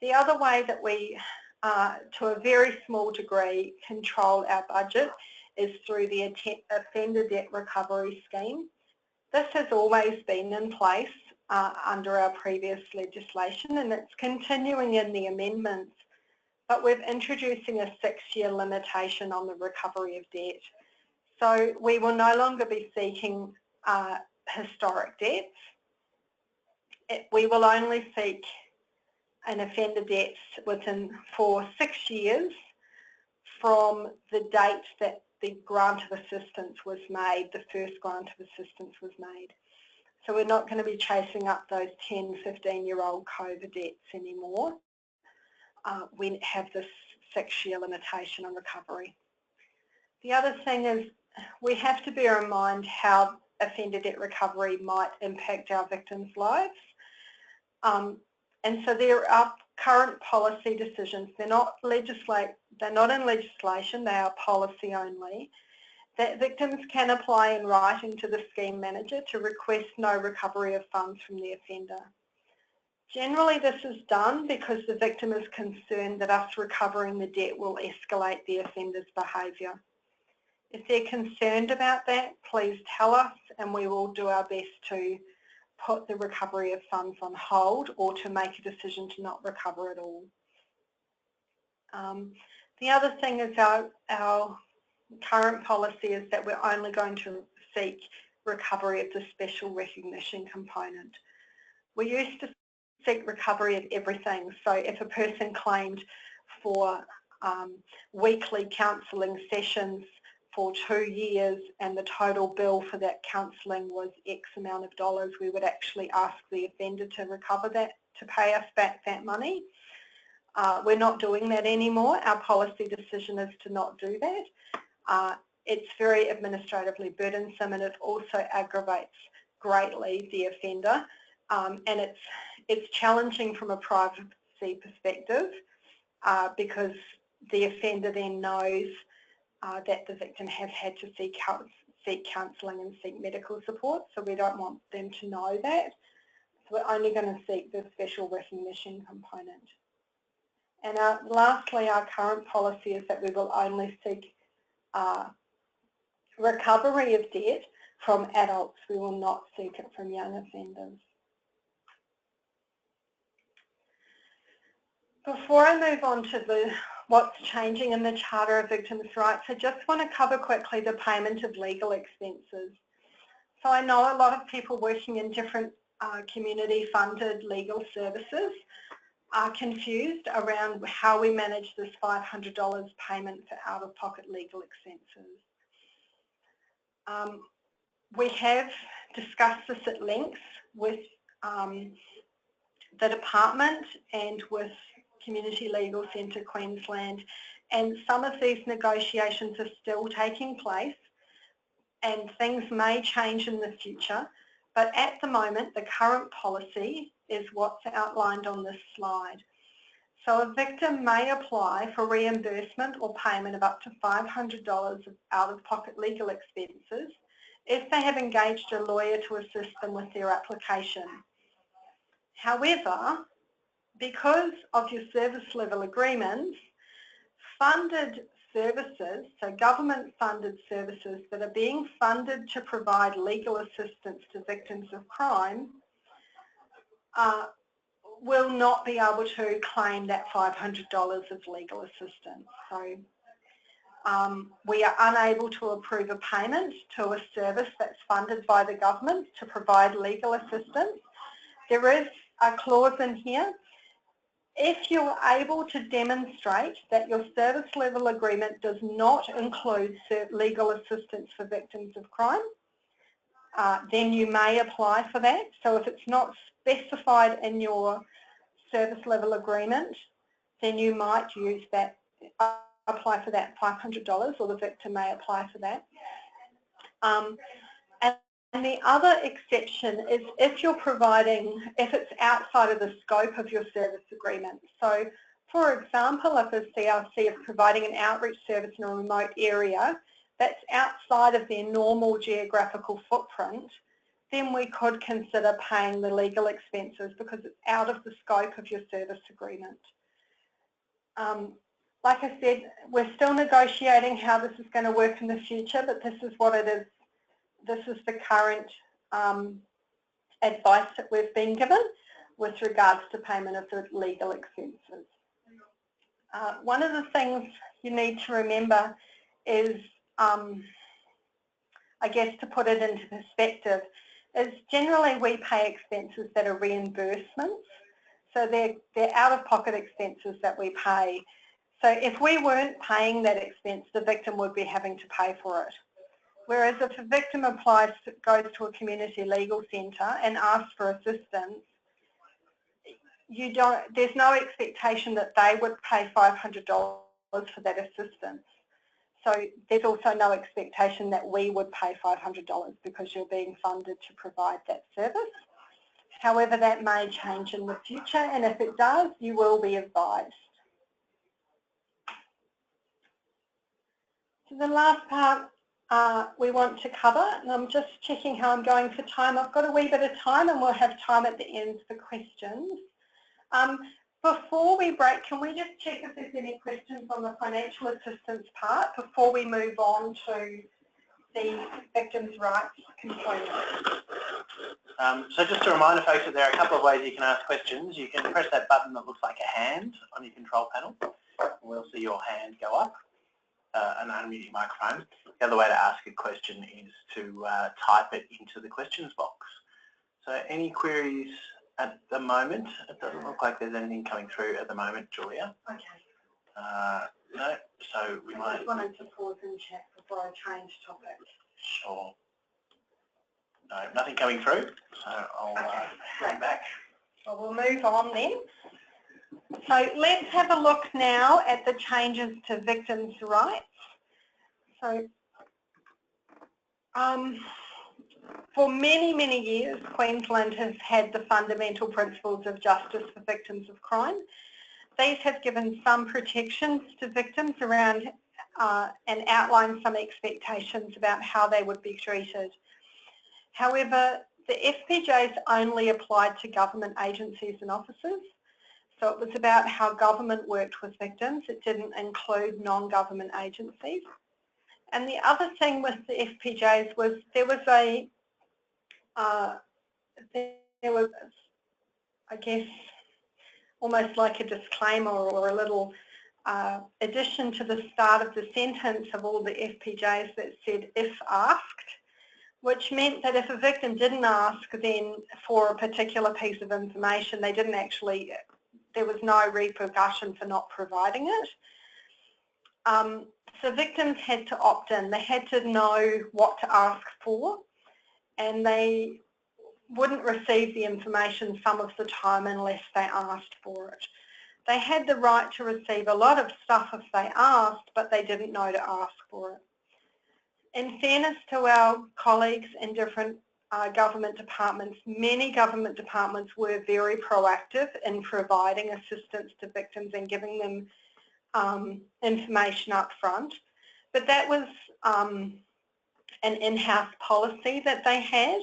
Speaker 2: The other way that we, to a very small degree, control our budget is through the offender debt recovery scheme. This has always been in place under our previous legislation, and it's continuing in the amendments. But we're introducing a 6-year limitation on the recovery of debt. So we will no longer be seeking historic debts. We will only seek an offender debts for 6 years from the date that the grant of assistance was made, the first grant of assistance was made. So we're not going to be chasing up those 10, 15-year-old COVID debts anymore. We have this 6-year limitation on recovery. The other thing is we have to bear in mind how offender debt recovery might impact our victims' lives. And so there are current policy decisions. They're not in legislation, they are policy only, that victims can apply in writing to the scheme manager to request no recovery of funds from the offender. Generally this is done because the victim is concerned that us recovering the debt will escalate the offender's behaviour. If they're concerned about that, please tell us and we will do our best to put the recovery of funds on hold or to make a decision to not recover at all. The other thing is our current policy is that we're only going to seek recovery of the special recognition component. We used to seek recovery of everything. So if a person claimed for weekly counselling sessions for 2 years and the total bill for that counselling was X amount of dollars, we would actually ask the offender to recover that, to pay us back that money. We're not doing that anymore. Our policy decision is to not do that. It's very administratively burdensome and it also aggravates greatly the offender. And it's challenging from a privacy perspective because the offender then knows that the victim has had to seek counselling and seek medical support, so we don't want them to know that. So we're only going to seek the special recognition component. And lastly, our current policy is that we will only seek recovery of debt from adults. We will not seek it from young offenders. Before I move on to what's changing in the Charter of Victims' Rights, I just want to cover quickly the payment of legal expenses. So I know a lot of people working in different community-funded legal services are confused around how we manage this $500 payment for out-of-pocket legal expenses. We have discussed this at length with the department and with Community Legal Centre Queensland, and some of these negotiations are still taking place and things may change in the future, but at the moment the current policy is what's outlined on this slide. So a victim may apply for reimbursement or payment of up to $500 of out-of-pocket legal expenses if they have engaged a lawyer to assist them with their application. However, because of your service level agreements, funded services, so government funded services that are being funded to provide legal assistance to victims of crime will not be able to claim that $500 of legal assistance. So we are unable to approve a payment to a service that's funded by the government to provide legal assistance. There is a clause in here. If you're able to demonstrate that your service level agreement does not include legal assistance for victims of crime, then you may apply for that. So if it's not specified in your service level agreement, then you might use that, apply for that $500, or the victim may apply for that. And the other exception is if you're providing, if it's outside of the scope of your service agreement. So, for example, if a CRC is providing an outreach service in a remote area that's outside of their normal geographical footprint, then we could consider paying the legal expenses because it's out of the scope of your service agreement. Like I said, we're still negotiating how this is going to work in the future, but this is what it is. This is the current advice that we've been given with regards to payment of the legal expenses. One of the things you need to remember is, I guess to put it into perspective, is generally we pay expenses that are reimbursements. So they're out-of-pocket expenses that we pay. So if we weren't paying that expense, the victim would be having to pay for it. Whereas if a victim applies, goes to a community legal centre and asks for assistance, there's no expectation that they would pay $500 for that assistance. So there's also no expectation that we would pay $500 because you're being funded to provide that service. However, that may change in the future, and if it does, you will be advised. So the last part we want to cover, and I'm just checking how I'm going for time. I've got a wee bit of time and we'll have time at the end for questions. Before we break, can we just check if there's any questions on the financial assistance part before we move on to the victims' rights component?
Speaker 1: So just to remind folks that there are a couple of ways you can ask questions. You can press that button that looks like a hand on your control panel. We'll see your hand go up. And unmute your microphone. The other way to ask a question is to type it into the questions box. So any queries at the moment? It doesn't look like there's anything coming through at the moment, Julia.
Speaker 2: Okay.
Speaker 1: No, so we might... I
Speaker 2: just wanted to pause and chat before I change topic.
Speaker 1: Sure. No, nothing coming through, so I'll hand back.
Speaker 2: Well, we'll move on then. So let's have a look now at the changes to victims' rights. So for many, many years, Queensland has had the fundamental principles of justice for victims of crime. These have given some protections to victims around and outlined some expectations about how they would be treated. However, the FPJs only applied to government agencies and offices. So it was about how government worked with victims. It didn't include non-government agencies. And the other thing with the FPJs was there was, I guess, almost like a disclaimer or a little addition to the start of the sentence of all the FPJs that said if asked, which meant that if a victim didn't ask then for a particular piece of information, they didn't actually, there was no repercussion for not providing it. So victims had to opt in. They had to know what to ask for, and they wouldn't receive the information some of the time unless they asked for it. They had the right to receive a lot of stuff if they asked, but they didn't know to ask for it. In fairness to our colleagues in different government departments, many government departments were very proactive in providing assistance to victims and giving them information up front, but that was an in-house policy that they had,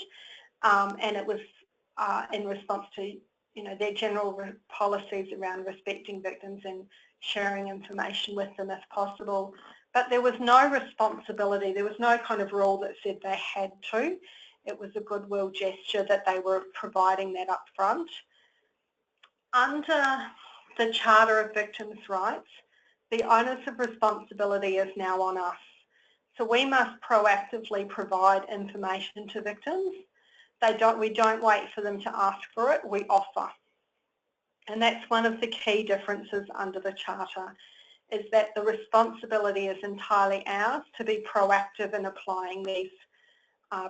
Speaker 2: and it was in response to their general policies around respecting victims and sharing information with them if possible. But there was no responsibility, there was no kind of rule that said they had to. It was a goodwill gesture that they were providing that up front. Under the Charter of Victims' Rights, the onus of responsibility is now on us. So we must proactively provide information to victims. We don't wait for them to ask for it, we offer. And that's one of the key differences under the Charter, is that the responsibility is entirely ours to be proactive in applying these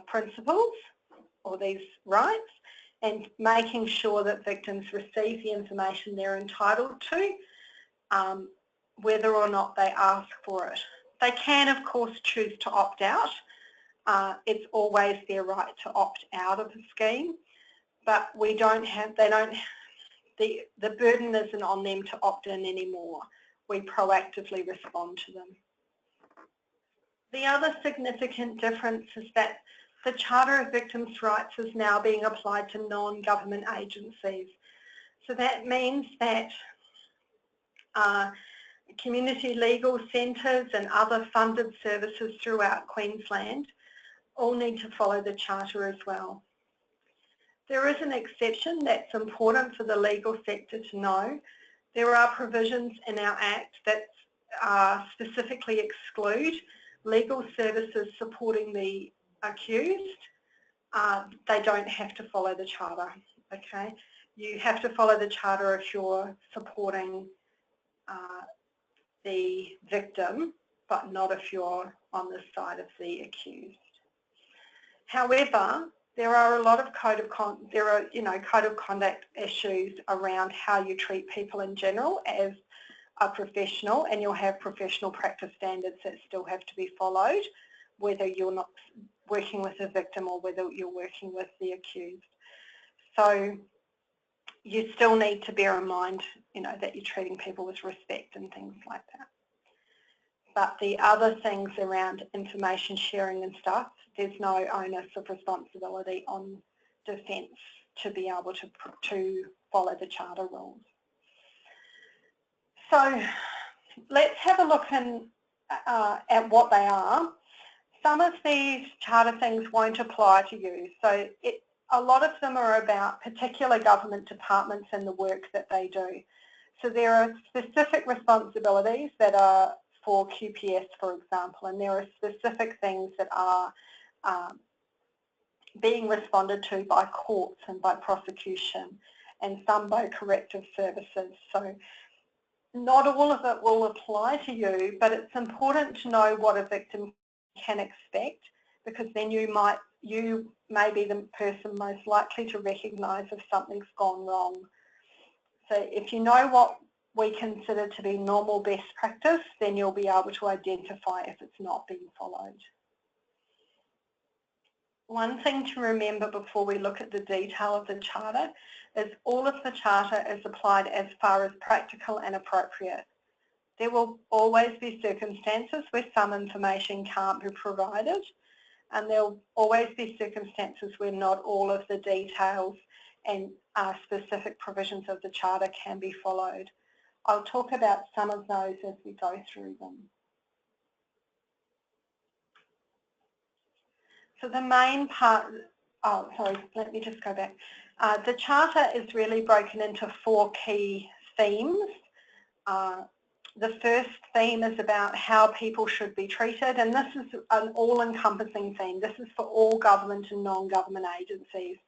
Speaker 2: principles or these rights and making sure that victims receive the information they're entitled to, whether or not they ask for it. They can, of course, choose to opt out. It's always their right to opt out of the scheme, but the burden isn't on them to opt in anymore. We proactively respond to them. The other significant difference is that the Charter of Victims' Rights is now being applied to non-government agencies. So that means that community legal centres and other funded services throughout Queensland all need to follow the Charter as well. There is an exception that's important for the legal sector to know. There are provisions in our Act that specifically exclude legal services supporting the accused. They don't have to follow the Charter, okay? You have to follow the Charter if you're supporting the victim, but not if you're on the side of the accused. However, there are a lot of code of conduct issues around how you treat people in general as a professional, and you'll have professional practice standards that still have to be followed, whether you're not working with a victim or whether you're working with the accused. So you still need to bear in mind, that you're treating people with respect and things like that. But the other things around information sharing and stuff, there's no onus of responsibility on defence to be able to follow the Charter rules. So let's have a look at what they are. Some of these Charter things won't apply to you. So a lot of them are about particular government departments and the work that they do. So there are specific responsibilities that are for QPS, for example, and there are specific things that are being responded to by courts and by prosecution, and some by corrective services. So not all of it will apply to you, but it's important to know what a victim can expect, because then you may be the person most likely to recognise if something's gone wrong. So if you know what we consider to be normal best practice, then you'll be able to identify if it's not being followed. One thing to remember before we look at the detail of the Charter is all of the Charter is applied as far as practical and appropriate. There will always be circumstances where some information can't be provided, and there will always be circumstances where not all of the details and specific provisions of the Charter can be followed. I'll talk about some of those as we go through them. So the main part, oh sorry, let me just go back. The Charter is really broken into 4 key themes. The first theme is about how people should be treated, and this is an all-encompassing theme. This is for all government and non-government agencies.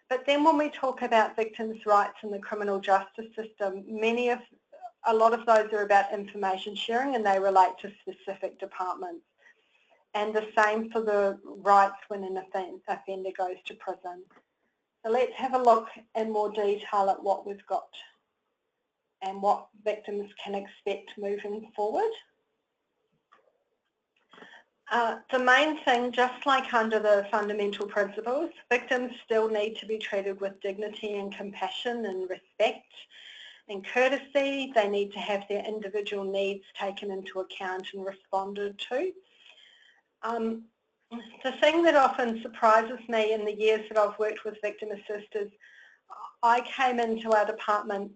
Speaker 2: But then when we talk about victims' rights in the criminal justice system, a lot of those are about information sharing, and they relate to specific departments. And the same for the rights when an offender goes to prison. So let's have a look in more detail at what we've got and what victims can expect moving forward. The main thing, just like under the fundamental principles, victims still need to be treated with dignity and compassion and respect and courtesy. They need to have their individual needs taken into account and responded to. The thing that often surprises me in the years that I've worked with Victim Assist is I came into our department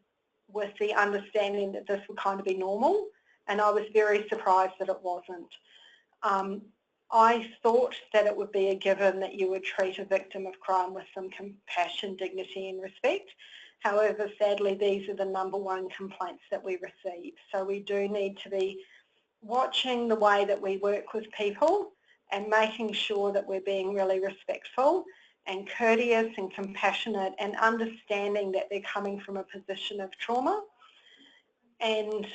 Speaker 2: with the understanding that this would kind of be normal, and I was very surprised that it wasn't. I thought that it would be a given that you would treat a victim of crime with some compassion, dignity and respect. However, sadly, these are the #1 complaints that we receive. So we do need to be watching the way that we work with people and making sure that we're being really respectful and courteous and compassionate and understanding that they're coming from a position of trauma. And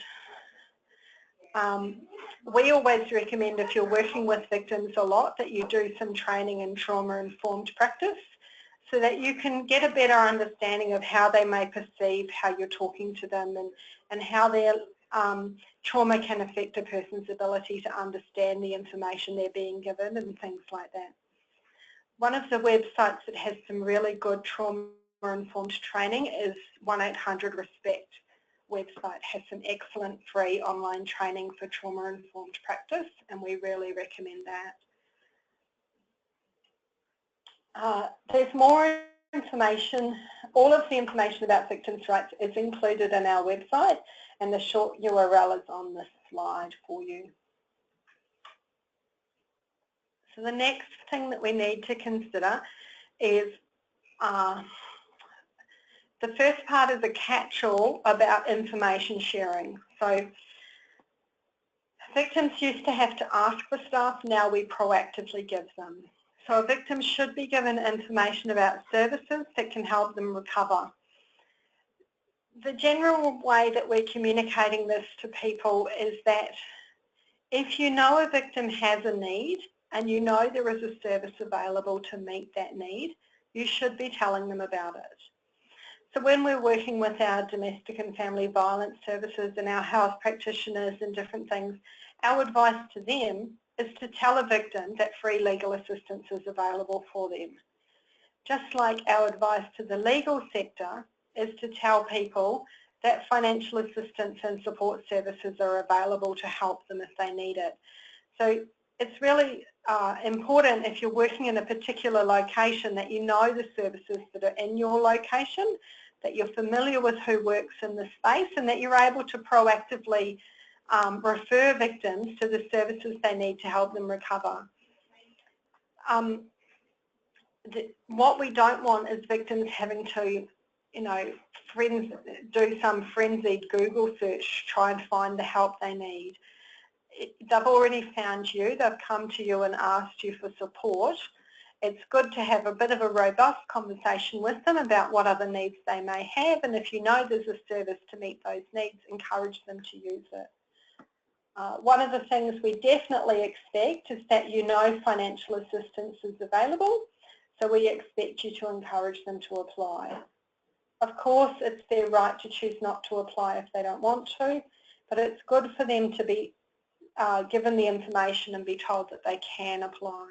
Speaker 2: we always recommend, if you're working with victims a lot, that you do some training in trauma-informed practice so that you can get a better understanding of how they may perceive how you're talking to them and how their trauma can affect a person's ability to understand the information they're being given and things like that. One of the websites that has some really good trauma-informed training is 1-800-RESPECT website. Has some excellent free online training for trauma-informed practice, and we really recommend that. There's more information. All of the information about victims' rights is included in our website, and the short URL is on this slide for you. So the next thing that we need to consider is the first part is a catch-all about information sharing. So victims used to have to ask for stuff, now we proactively give them. So a victim should be given information about services that can help them recover. The general way that we're communicating this to people is that if you know a victim has a need and you know there is a service available to meet that need, you should be telling them about it. So when we're working with our domestic and family violence services and our health practitioners and different things, our advice to them is to tell a victim that free legal assistance is available for them. Just like our advice to the legal sector is to tell people that financial assistance and support services are available to help them if they need it. So it's really important, if you're working in a particular location, that you know the services that are in your location, that you're familiar with who works in the space, and that you're able to proactively refer victims to the services they need to help them recover. What we don't want is victims having to, do some frenzied Google search, try and find the help they need. They've already found you, they've come to you and asked you for support. It's good to have a bit of a robust conversation with them about what other needs they may have, and if you know there's a service to meet those needs, encourage them to use it. One of the things we definitely expect is that you know financial assistance is available, so we expect you to encourage them to apply. Of course, it's their right to choose not to apply if they don't want to, but it's good for them to be given the information and be told that they can apply.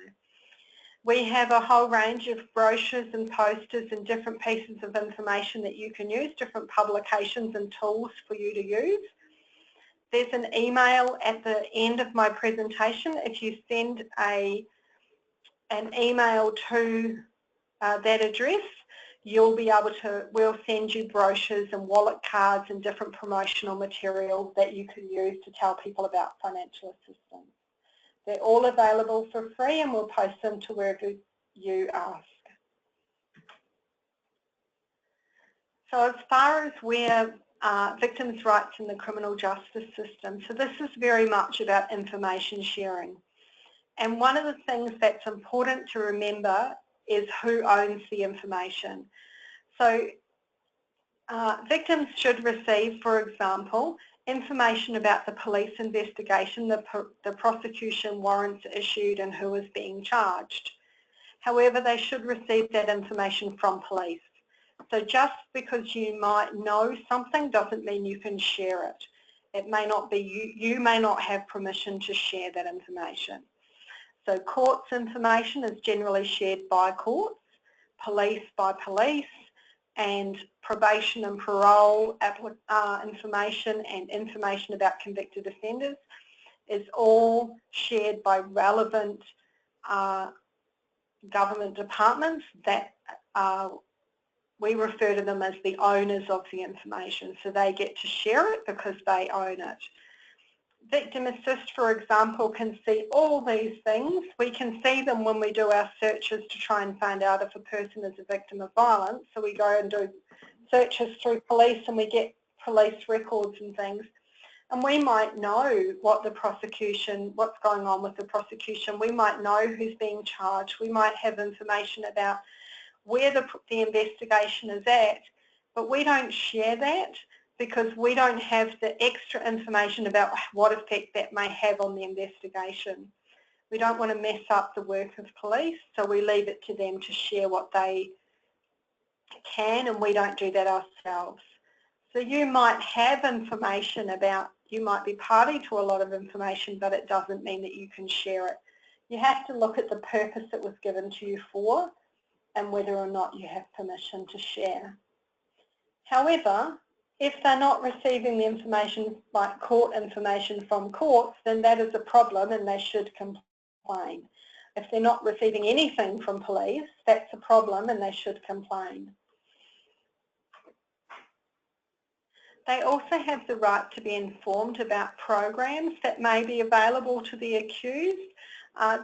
Speaker 2: We have a whole range of brochures and posters and different pieces of information that you can use, different publications and tools for you to use. There's an email at the end of my presentation. If you send an email to that address, you'll be able to, we'll send you brochures and wallet cards and different promotional material that you can use to tell people about financial assistance. They're all available for free and we'll post them to wherever you ask. So as far as where victims' rights in the criminal justice system, so this is very much about information sharing. And one of the things that's important to remember is who owns the information. So victims should receive, for example, information about the police investigation, the prosecution warrants issued and who is being charged. However, they should receive that information from police. So just because you might know something doesn't mean you can share it. It may not be, you may not have permission to share that information. So courts information is generally shared by courts, police by police, and probation and parole information and information about convicted offenders is all shared by relevant government departments that we refer to them as the owners of the information. So they get to share it because they own it. Victim Assist, for example, can see all these things. We can see them when we do our searches to try and find out if a person is a victim of violence. So we go and do searches through police and we get police records and things. And we might know what the prosecution, what's going on with the prosecution. We might know who's being charged. We might have information about where the investigation is at, but we don't share that because we don't have the extra information about what effect that may have on the investigation. We don't want to mess up the work of police, so we leave it to them to share what they can, and we don't do that ourselves. So you might have information about, you might be party to a lot of information, but it doesn't mean that you can share it. You have to look at the purpose it was given to you for and whether or not you have permission to share. However, if they're not receiving the information like court information from courts, then that is a problem and they should complain. If they're not receiving anything from police, that's a problem and they should complain. They also have the right to be informed about programs that may be available to the accused.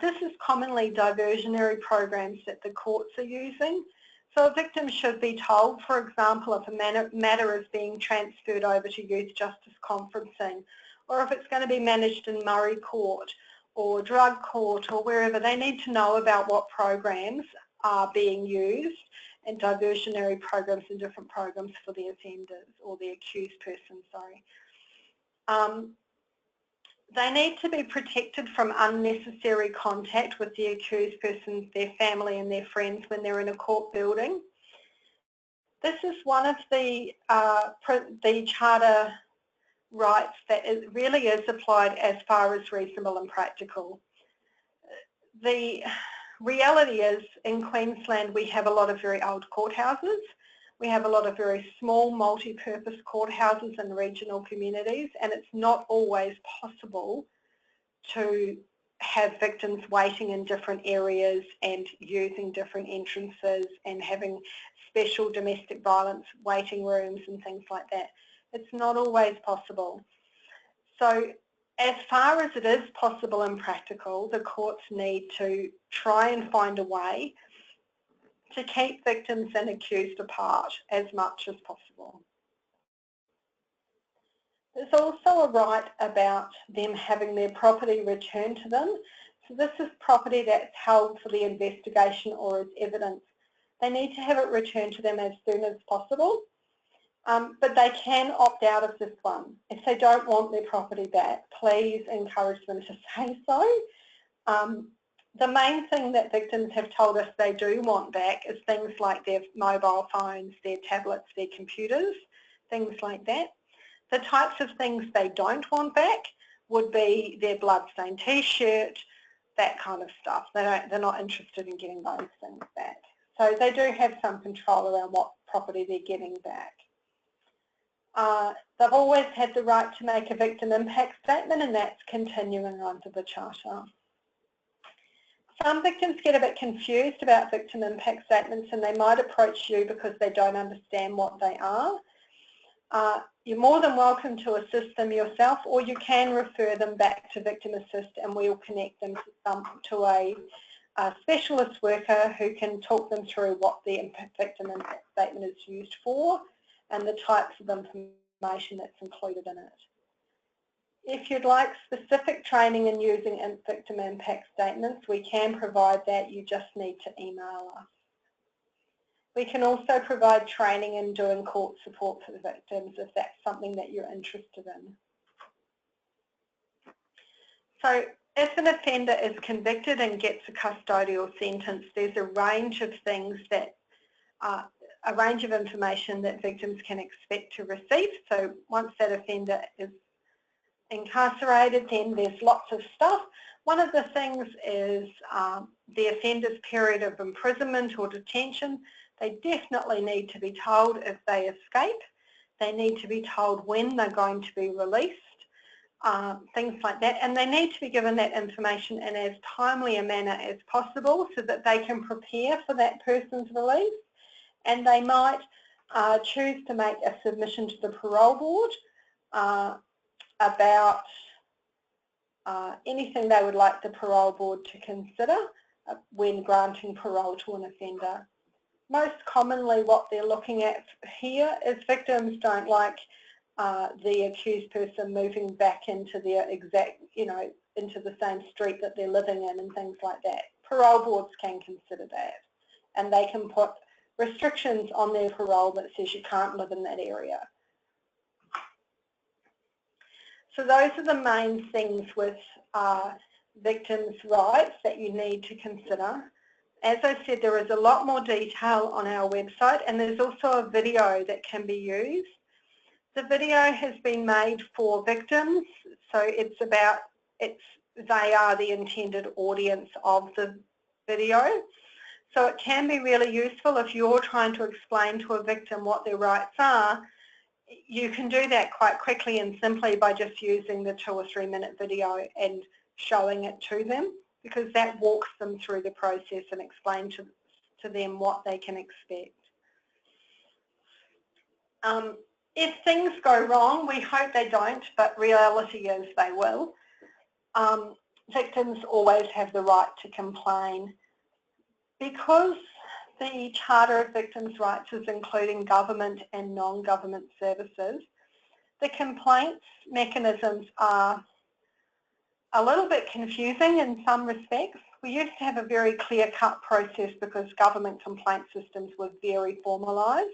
Speaker 2: This is commonly diversionary programs that the courts are using. So a victim should be told, for example, if a matter is being transferred over to youth justice conferencing, or if it's going to be managed in Murray Court or drug court or wherever, they need to know about what programs are being used and diversionary programs and different programs for the offenders or the accused person, sorry. They need to be protected from unnecessary contact with the accused person, their family and their friends when they're in a court building. This is one of the Charter rights that really is applied as far as reasonable and practical. The reality is in Queensland we have a lot of very old courthouses. We have a lot of very small multi-purpose courthouses in regional communities, and it's not always possible to have victims waiting in different areas and using different entrances and having special domestic violence waiting rooms and things like that. It's not always possible. So as far as it is possible and practical, the courts need to try and find a way to keep victims and accused apart as much as possible. There's also a right about them having their property returned to them. So this is property that's held for the investigation or as evidence. They need to have it returned to them as soon as possible, but they can opt out of this one. If they don't want their property back, please encourage them to say so. The main thing that victims have told us they do want back is things like their mobile phones, their tablets, their computers, things like that. The types of things they don't want back would be their bloodstained t-shirt, that kind of stuff. They're not interested in getting those things back. So they do have some control around what property they're getting back. They've always had the right to make a victim impact statement, and that's continuing under the Charter. Some victims get a bit confused about victim impact statements and they might approach you because they don't understand what they are. you're more than welcome to assist them yourself, or you can refer them back to Victim Assist and we'll connect them to a specialist worker who can talk them through what the victim impact statement is used for and the types of information that's included in it. If you'd like specific training in using victim impact statements, we can provide that. You just need to email us. We can also provide training in doing court support for the victims if that's something that you're interested in. So if an offender is convicted and gets a custodial sentence, there's a range of things that, a range of information that victims can expect to receive. So once that offender is incarcerated, then there's lots of stuff. One of the things is the offender's period of imprisonment or detention. They definitely need to be told if they escape. They need to be told when they're going to be released, things like that. And they need to be given that information in as timely a manner as possible so that they can prepare for that person's release. And they might choose to make a submission to the parole board about anything they would like the parole board to consider when granting parole to an offender. Most commonly what they're looking at here is victims don't like the accused person moving back into their exact, into the same street that they're living in and things like that. Parole boards can consider that, and they can put restrictions on their parole that says you can't live in that area. So those are the main things with victims' rights that you need to consider. As I said, there is a lot more detail on our website, and there's also a video that can be used. The video has been made for victims, so they are the intended audience of the video. So it can be really useful if you're trying to explain to a victim what their rights are. You can do that quite quickly and simply by just using the 2 or 3 minute video and showing it to them, because that walks them through the process and explains to them what they can expect. If things go wrong, we hope they don't, but reality is they will. Victims always have the right to complain. Because the Charter of Victims' Rights is including government and non-government services, the complaints mechanisms are a little bit confusing in some respects. We used to have a very clear-cut process because government complaint systems were very formalised,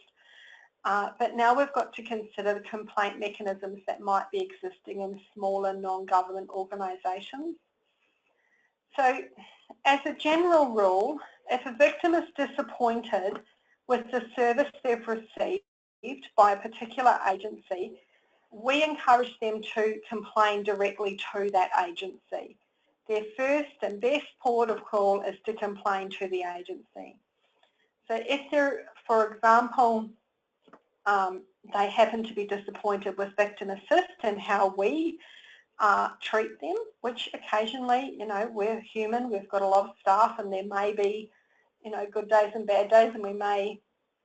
Speaker 2: but now we've got to consider the complaint mechanisms that might be existing in smaller non-government organisations. So as a general rule, if a victim is disappointed with the service they've received by a particular agency, we encourage them to complain directly to that agency. Their first and best port of call is to complain to the agency. So if they're, for example, they happen to be disappointed with Victim Assist and how we treat them, which occasionally, we're human, we've got a lot of staff and there may be, good days and bad days, and we may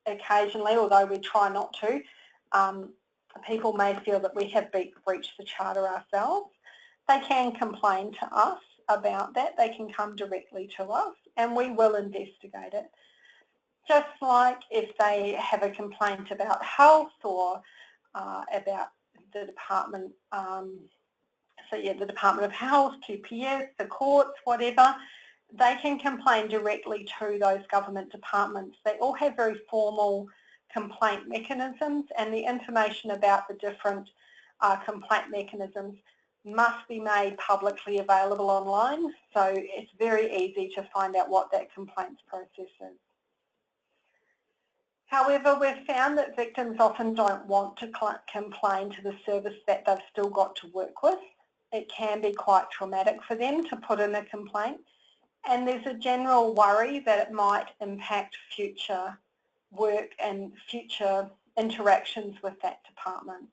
Speaker 2: occasionally, although we try not to, people may feel that we have breached the Charter ourselves. They can complain to us about that. They can come directly to us and we will investigate it. Just like if they have a complaint about health or about the department, the Department of Health, QPS, the courts, whatever, they can complain directly to those government departments. They all have very formal complaint mechanisms, and the information about the different complaint mechanisms must be made publicly available online, so it's very easy to find out what that complaints process is. However, we've found that victims often don't want to complain to the service that they've still got to work with. It can be quite traumatic for them to put in a complaint, and there's a general worry that it might impact future work and future interactions with that department.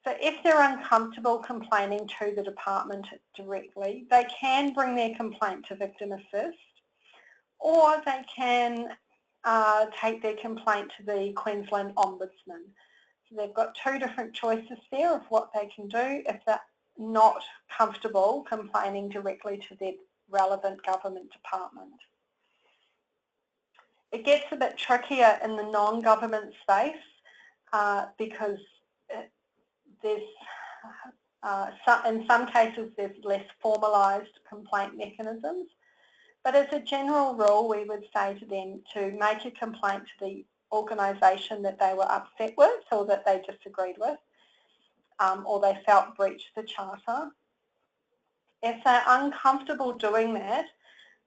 Speaker 2: So if they're uncomfortable complaining to the department directly, they can bring their complaint to Victim Assist, or they can take their complaint to the Queensland Ombudsman. So they've got two different choices there of what they can do if they're not comfortable complaining directly to their relevant government department. It gets a bit trickier in the non-government space because there's in some cases there's less formalised complaint mechanisms, but as a general rule we would say to them to make a complaint to the organisation that they were upset with or that they disagreed with or they felt breached the charter. If they're uncomfortable doing that,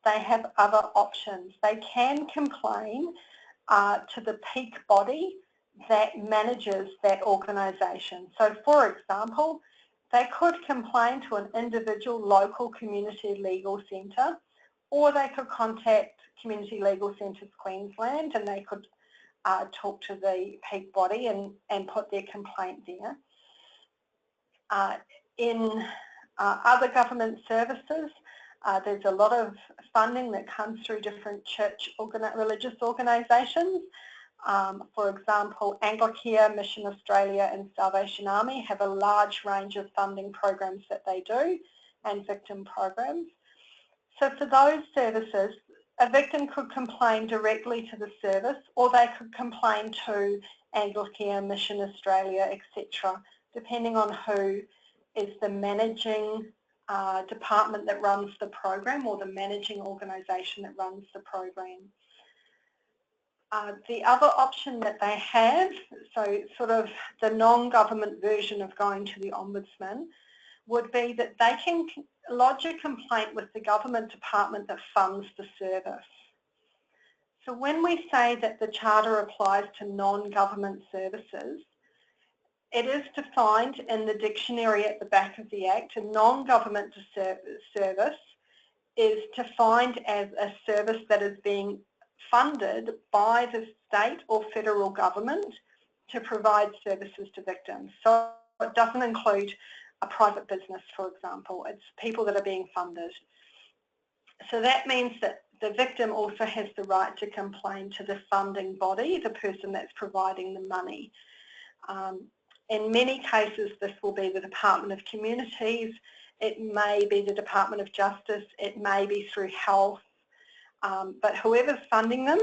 Speaker 2: they have other options. They can complain to the peak body that manages that organisation. So for example, they could complain to an individual local community legal centre, or they could contact Community Legal Centres Queensland and they could talk to the peak body and put their complaint there. In other government services, there's a lot of funding that comes through different religious organisations. For example, Anglicare, Mission Australia and Salvation Army have a large range of funding programs that they do and victim programs. So for those services, a victim could complain directly to the service or they could complain to Anglicare, Mission Australia, etc., depending on who is the managing department that runs the program or the managing organisation that runs the program. The other option that they have, so sort of the non-government version of going to the Ombudsman, would be that they can lodge a complaint with the government department that funds the service. So when we say that the Charter applies to non-government services, it is defined in the dictionary at the back of the Act. A non-government service is defined as a service that is being funded by the state or federal government to provide services to victims. So it doesn't include a private business, for example. It's people that are being funded. So that means that the victim also has the right to complain to the funding body, the person that's providing the money. In many cases, this will be the Department of Communities, it may be the Department of Justice, it may be through health, but whoever's funding them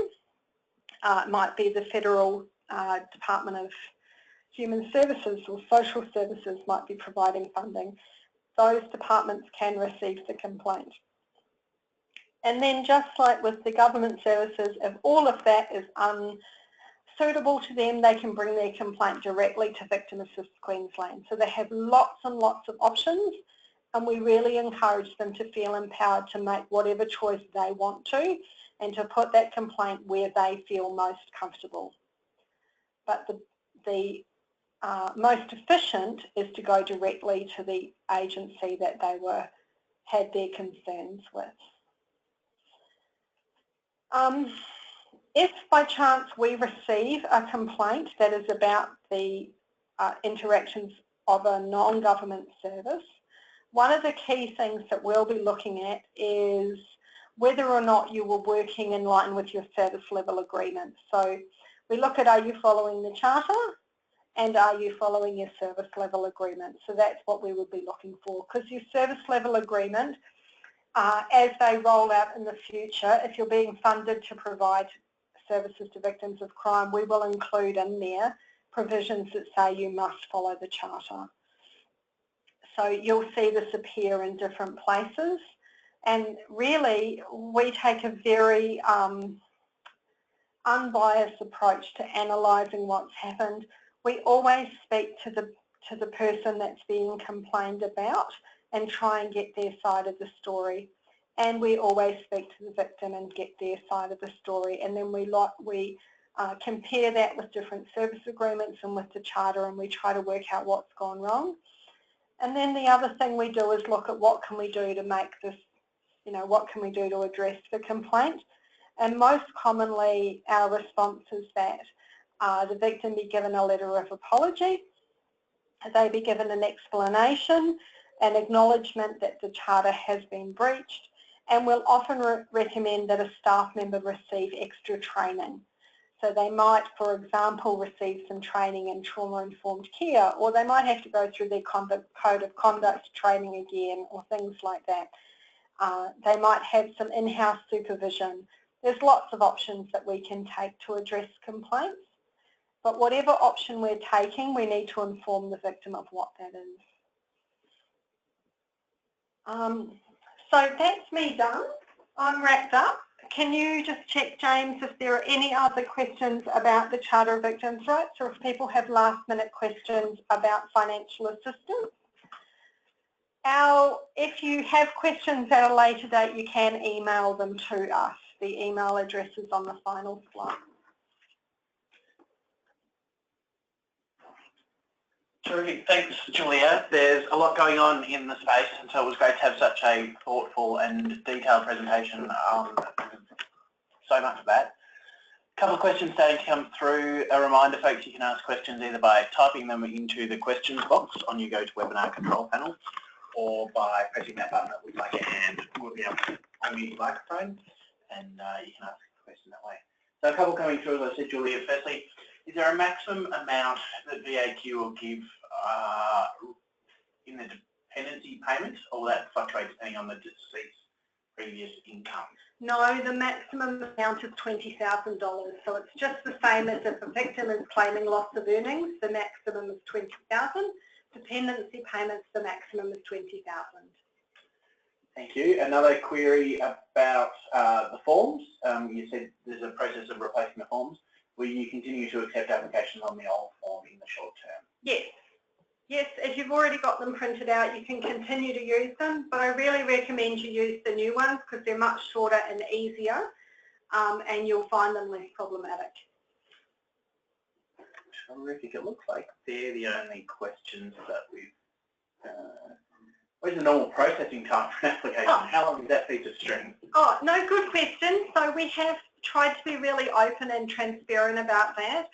Speaker 2: might be the Federal Department of Human Services or Social Services might be providing funding. Those departments can receive the complaint. And then just like with the government services, if all of that is unsuitable to them, they can bring their complaint directly to Victim Assist Queensland. So they have lots and lots of options, and we really encourage them to feel empowered to make whatever choice they want to and to put that complaint where they feel most comfortable. But the most efficient is to go directly to the agency that they had their concerns with. If by chance we receive a complaint that is about the interactions of a non-government service, one of the key things that we'll be looking at is whether or not you were working in line with your service level agreement. So we look at, are you following the Charter and are you following your service level agreement? So that's what we would be looking for, because your service level agreement, as they roll out in the future, if you're being funded to provide services to victims of crime, we will include in there provisions that say you must follow the Charter. So you'll see this appear in different places, and really we take a very unbiased approach to analysing what's happened. We always speak to the person that's being complained about and try and get their side of the story. And we always speak to the victim and get their side of the story. And then we compare that with different service agreements and with the Charter, and we try to work out what's gone wrong. And then the other thing we do is look at what can we do to make this, what can we do to address the complaint. And most commonly our response is that the victim be given a letter of apology, they be given an explanation, an acknowledgement that the Charter has been breached, and we'll often recommend that a staff member receive extra training. So they might, for example, receive some training in trauma-informed care, or they might have to go through their code of conduct training again, or things like that. They might have some in-house supervision. There's lots of options that we can take to address complaints, but whatever option we're taking, we need to inform the victim of what that is. So that's me done. I'm wrapped up. Can you just check, James, if there are any other questions about the Charter of Victims' Rights, or if people have last-minute questions about financial assistance? If you have questions at a later date, you can email them to us. The email address is on the final slide.
Speaker 1: Terrific. Thanks, Julia. There's a lot going on in the space, and so it was great to have such a thoughtful and detailed presentation. So much of that. A couple of questions starting to come through. A reminder, folks, you can ask questions either by typing them into the questions box on your GoToWebinar control panel, or by pressing that button that looks like a hand. We'll be able to unmute your microphone, and you can ask the question that way. So a couple coming through, as I said, Julia. Firstly, is there a maximum amount that VAQ will give in the dependency payments, or will that fluctuate depending on the deceased's previous income? No, the maximum amount is $20,000. So it's just the same as if a victim is claiming loss of earnings, the maximum is $20,000. Dependency payments, the maximum is $20,000. Thank you. Another query about the forms. You said there's a process of replacing the forms. Will you continue to accept applications on the old form in the short term? Yes. Yes, if you've already got them printed out, you can continue to use them, but I really recommend you use the new ones because they're much shorter and easier, and you'll find them less problematic. Terrific. It looks like they're the only questions that we've... What's the normal processing time for an application? Oh. How long is that piece of string? Oh, no, good question. So we have tried to be really open and transparent about that.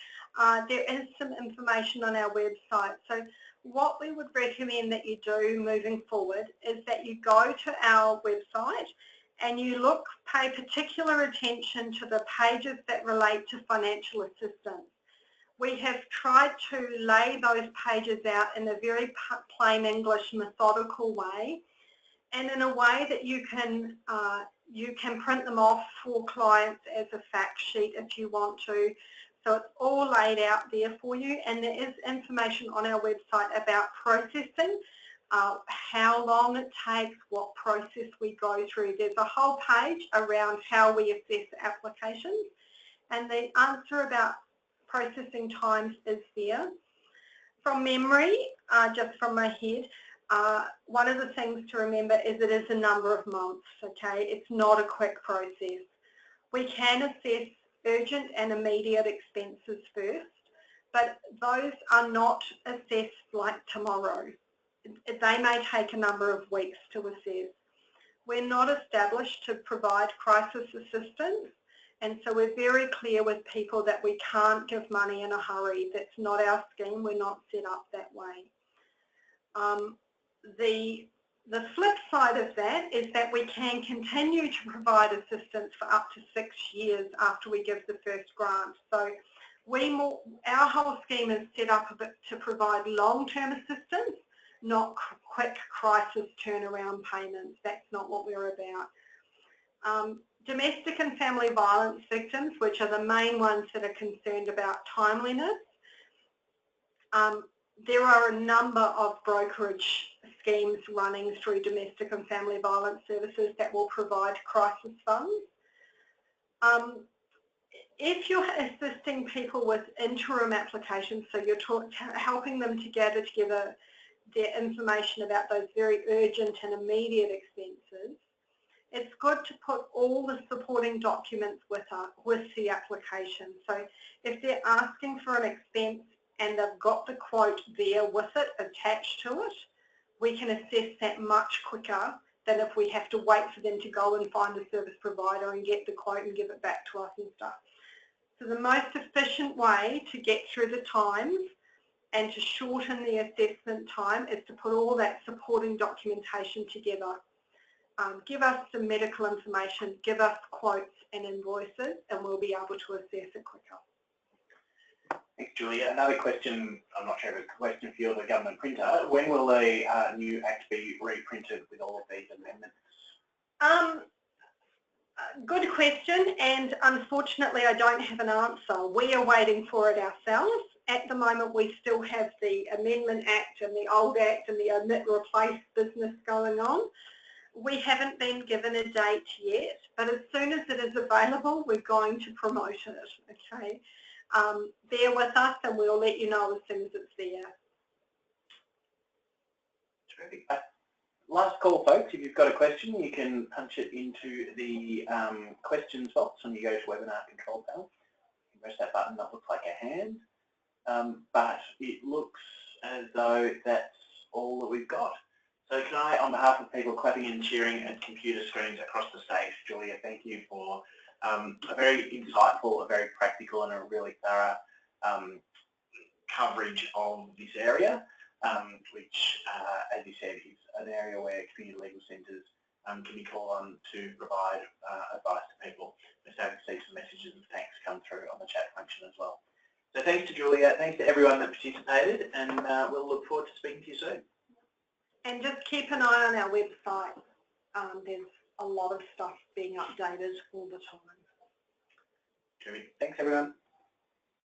Speaker 1: There is some information on our website. So what we would recommend that you do moving forward is that you go to our website and you pay particular attention to the pages that relate to financial assistance. We have tried to lay those pages out in a very plain English, methodical way, and in a way that you can print them off for clients as a fact sheet if you want to. So it's all laid out there for you, and there is information on our website about processing, how long it takes, what process we go through. There's a whole page around how we assess applications, and the answer about processing times is there. From memory, just from my head, one of the things to remember is it is a number of months, okay? It's not a quick process. We can assess urgent and immediate expenses first, but those are not assessed like tomorrow. They may take a number of weeks to assess. We're not established to provide crisis assistance, and so we're very clear with people that we can't give money in a hurry. That's not our scheme. We're not set up that way. The flip side of that is that we can continue to provide assistance for up to 6 years after we give the first grant. So our whole scheme is set up to provide long-term assistance, not quick crisis turnaround payments. That's not what we're about. Domestic and family violence victims, which are the main ones that are concerned about timeliness, there are a number of brokerage schemes running through domestic and family violence services that will provide crisis funds. If you're assisting people with interim applications, so you're helping them to gather together their information about those very urgent and immediate expenses, it's good to put all the supporting documents with the application. So if they're asking for an expense and they've got the quote there with it, attached to it, we can assess that much quicker than if we have to wait for them to go and find a service provider and get the quote and give it back to us and stuff. So the most efficient way to get through the times and to shorten the assessment time is to put all that supporting documentation together. Give us some medical information, give us quotes and invoices, and we'll be able to assess it quicker. Thanks, Julia. Another question, I'm not sure if it's a question for you or the government printer. When will the new Act be reprinted with all of these amendments?
Speaker 2: Good question, and unfortunately I don't have an answer. We are waiting for it ourselves. At the moment we still have the Amendment Act and the old Act and the omit replace business going on. We haven't been given a date yet, but as soon as it is available we're going to promote it, okay? Bear with us and we'll let you know as soon as it's there.
Speaker 1: Terrific. Last call, folks. If you've got a question, you can punch it into the questions box when you go to Webinar Control Panel. You press that button, that looks like a hand. But it looks as though that's all that we've got. So can I, on behalf of people clapping and cheering at computer screens across the stage, Julia, thank you for a very insightful, a very practical and a really thorough coverage of this area, which, as you said, is an area where community legal centres can be called on to provide advice to people. We're starting to see some messages of thanks come through on the chat function as well. So thanks to Julia, thanks to everyone that participated, and we'll look forward to speaking to you soon.
Speaker 2: And just keep an eye on our website. There's a lot of stuff being updated all the time.
Speaker 1: Terrific. Thanks everyone.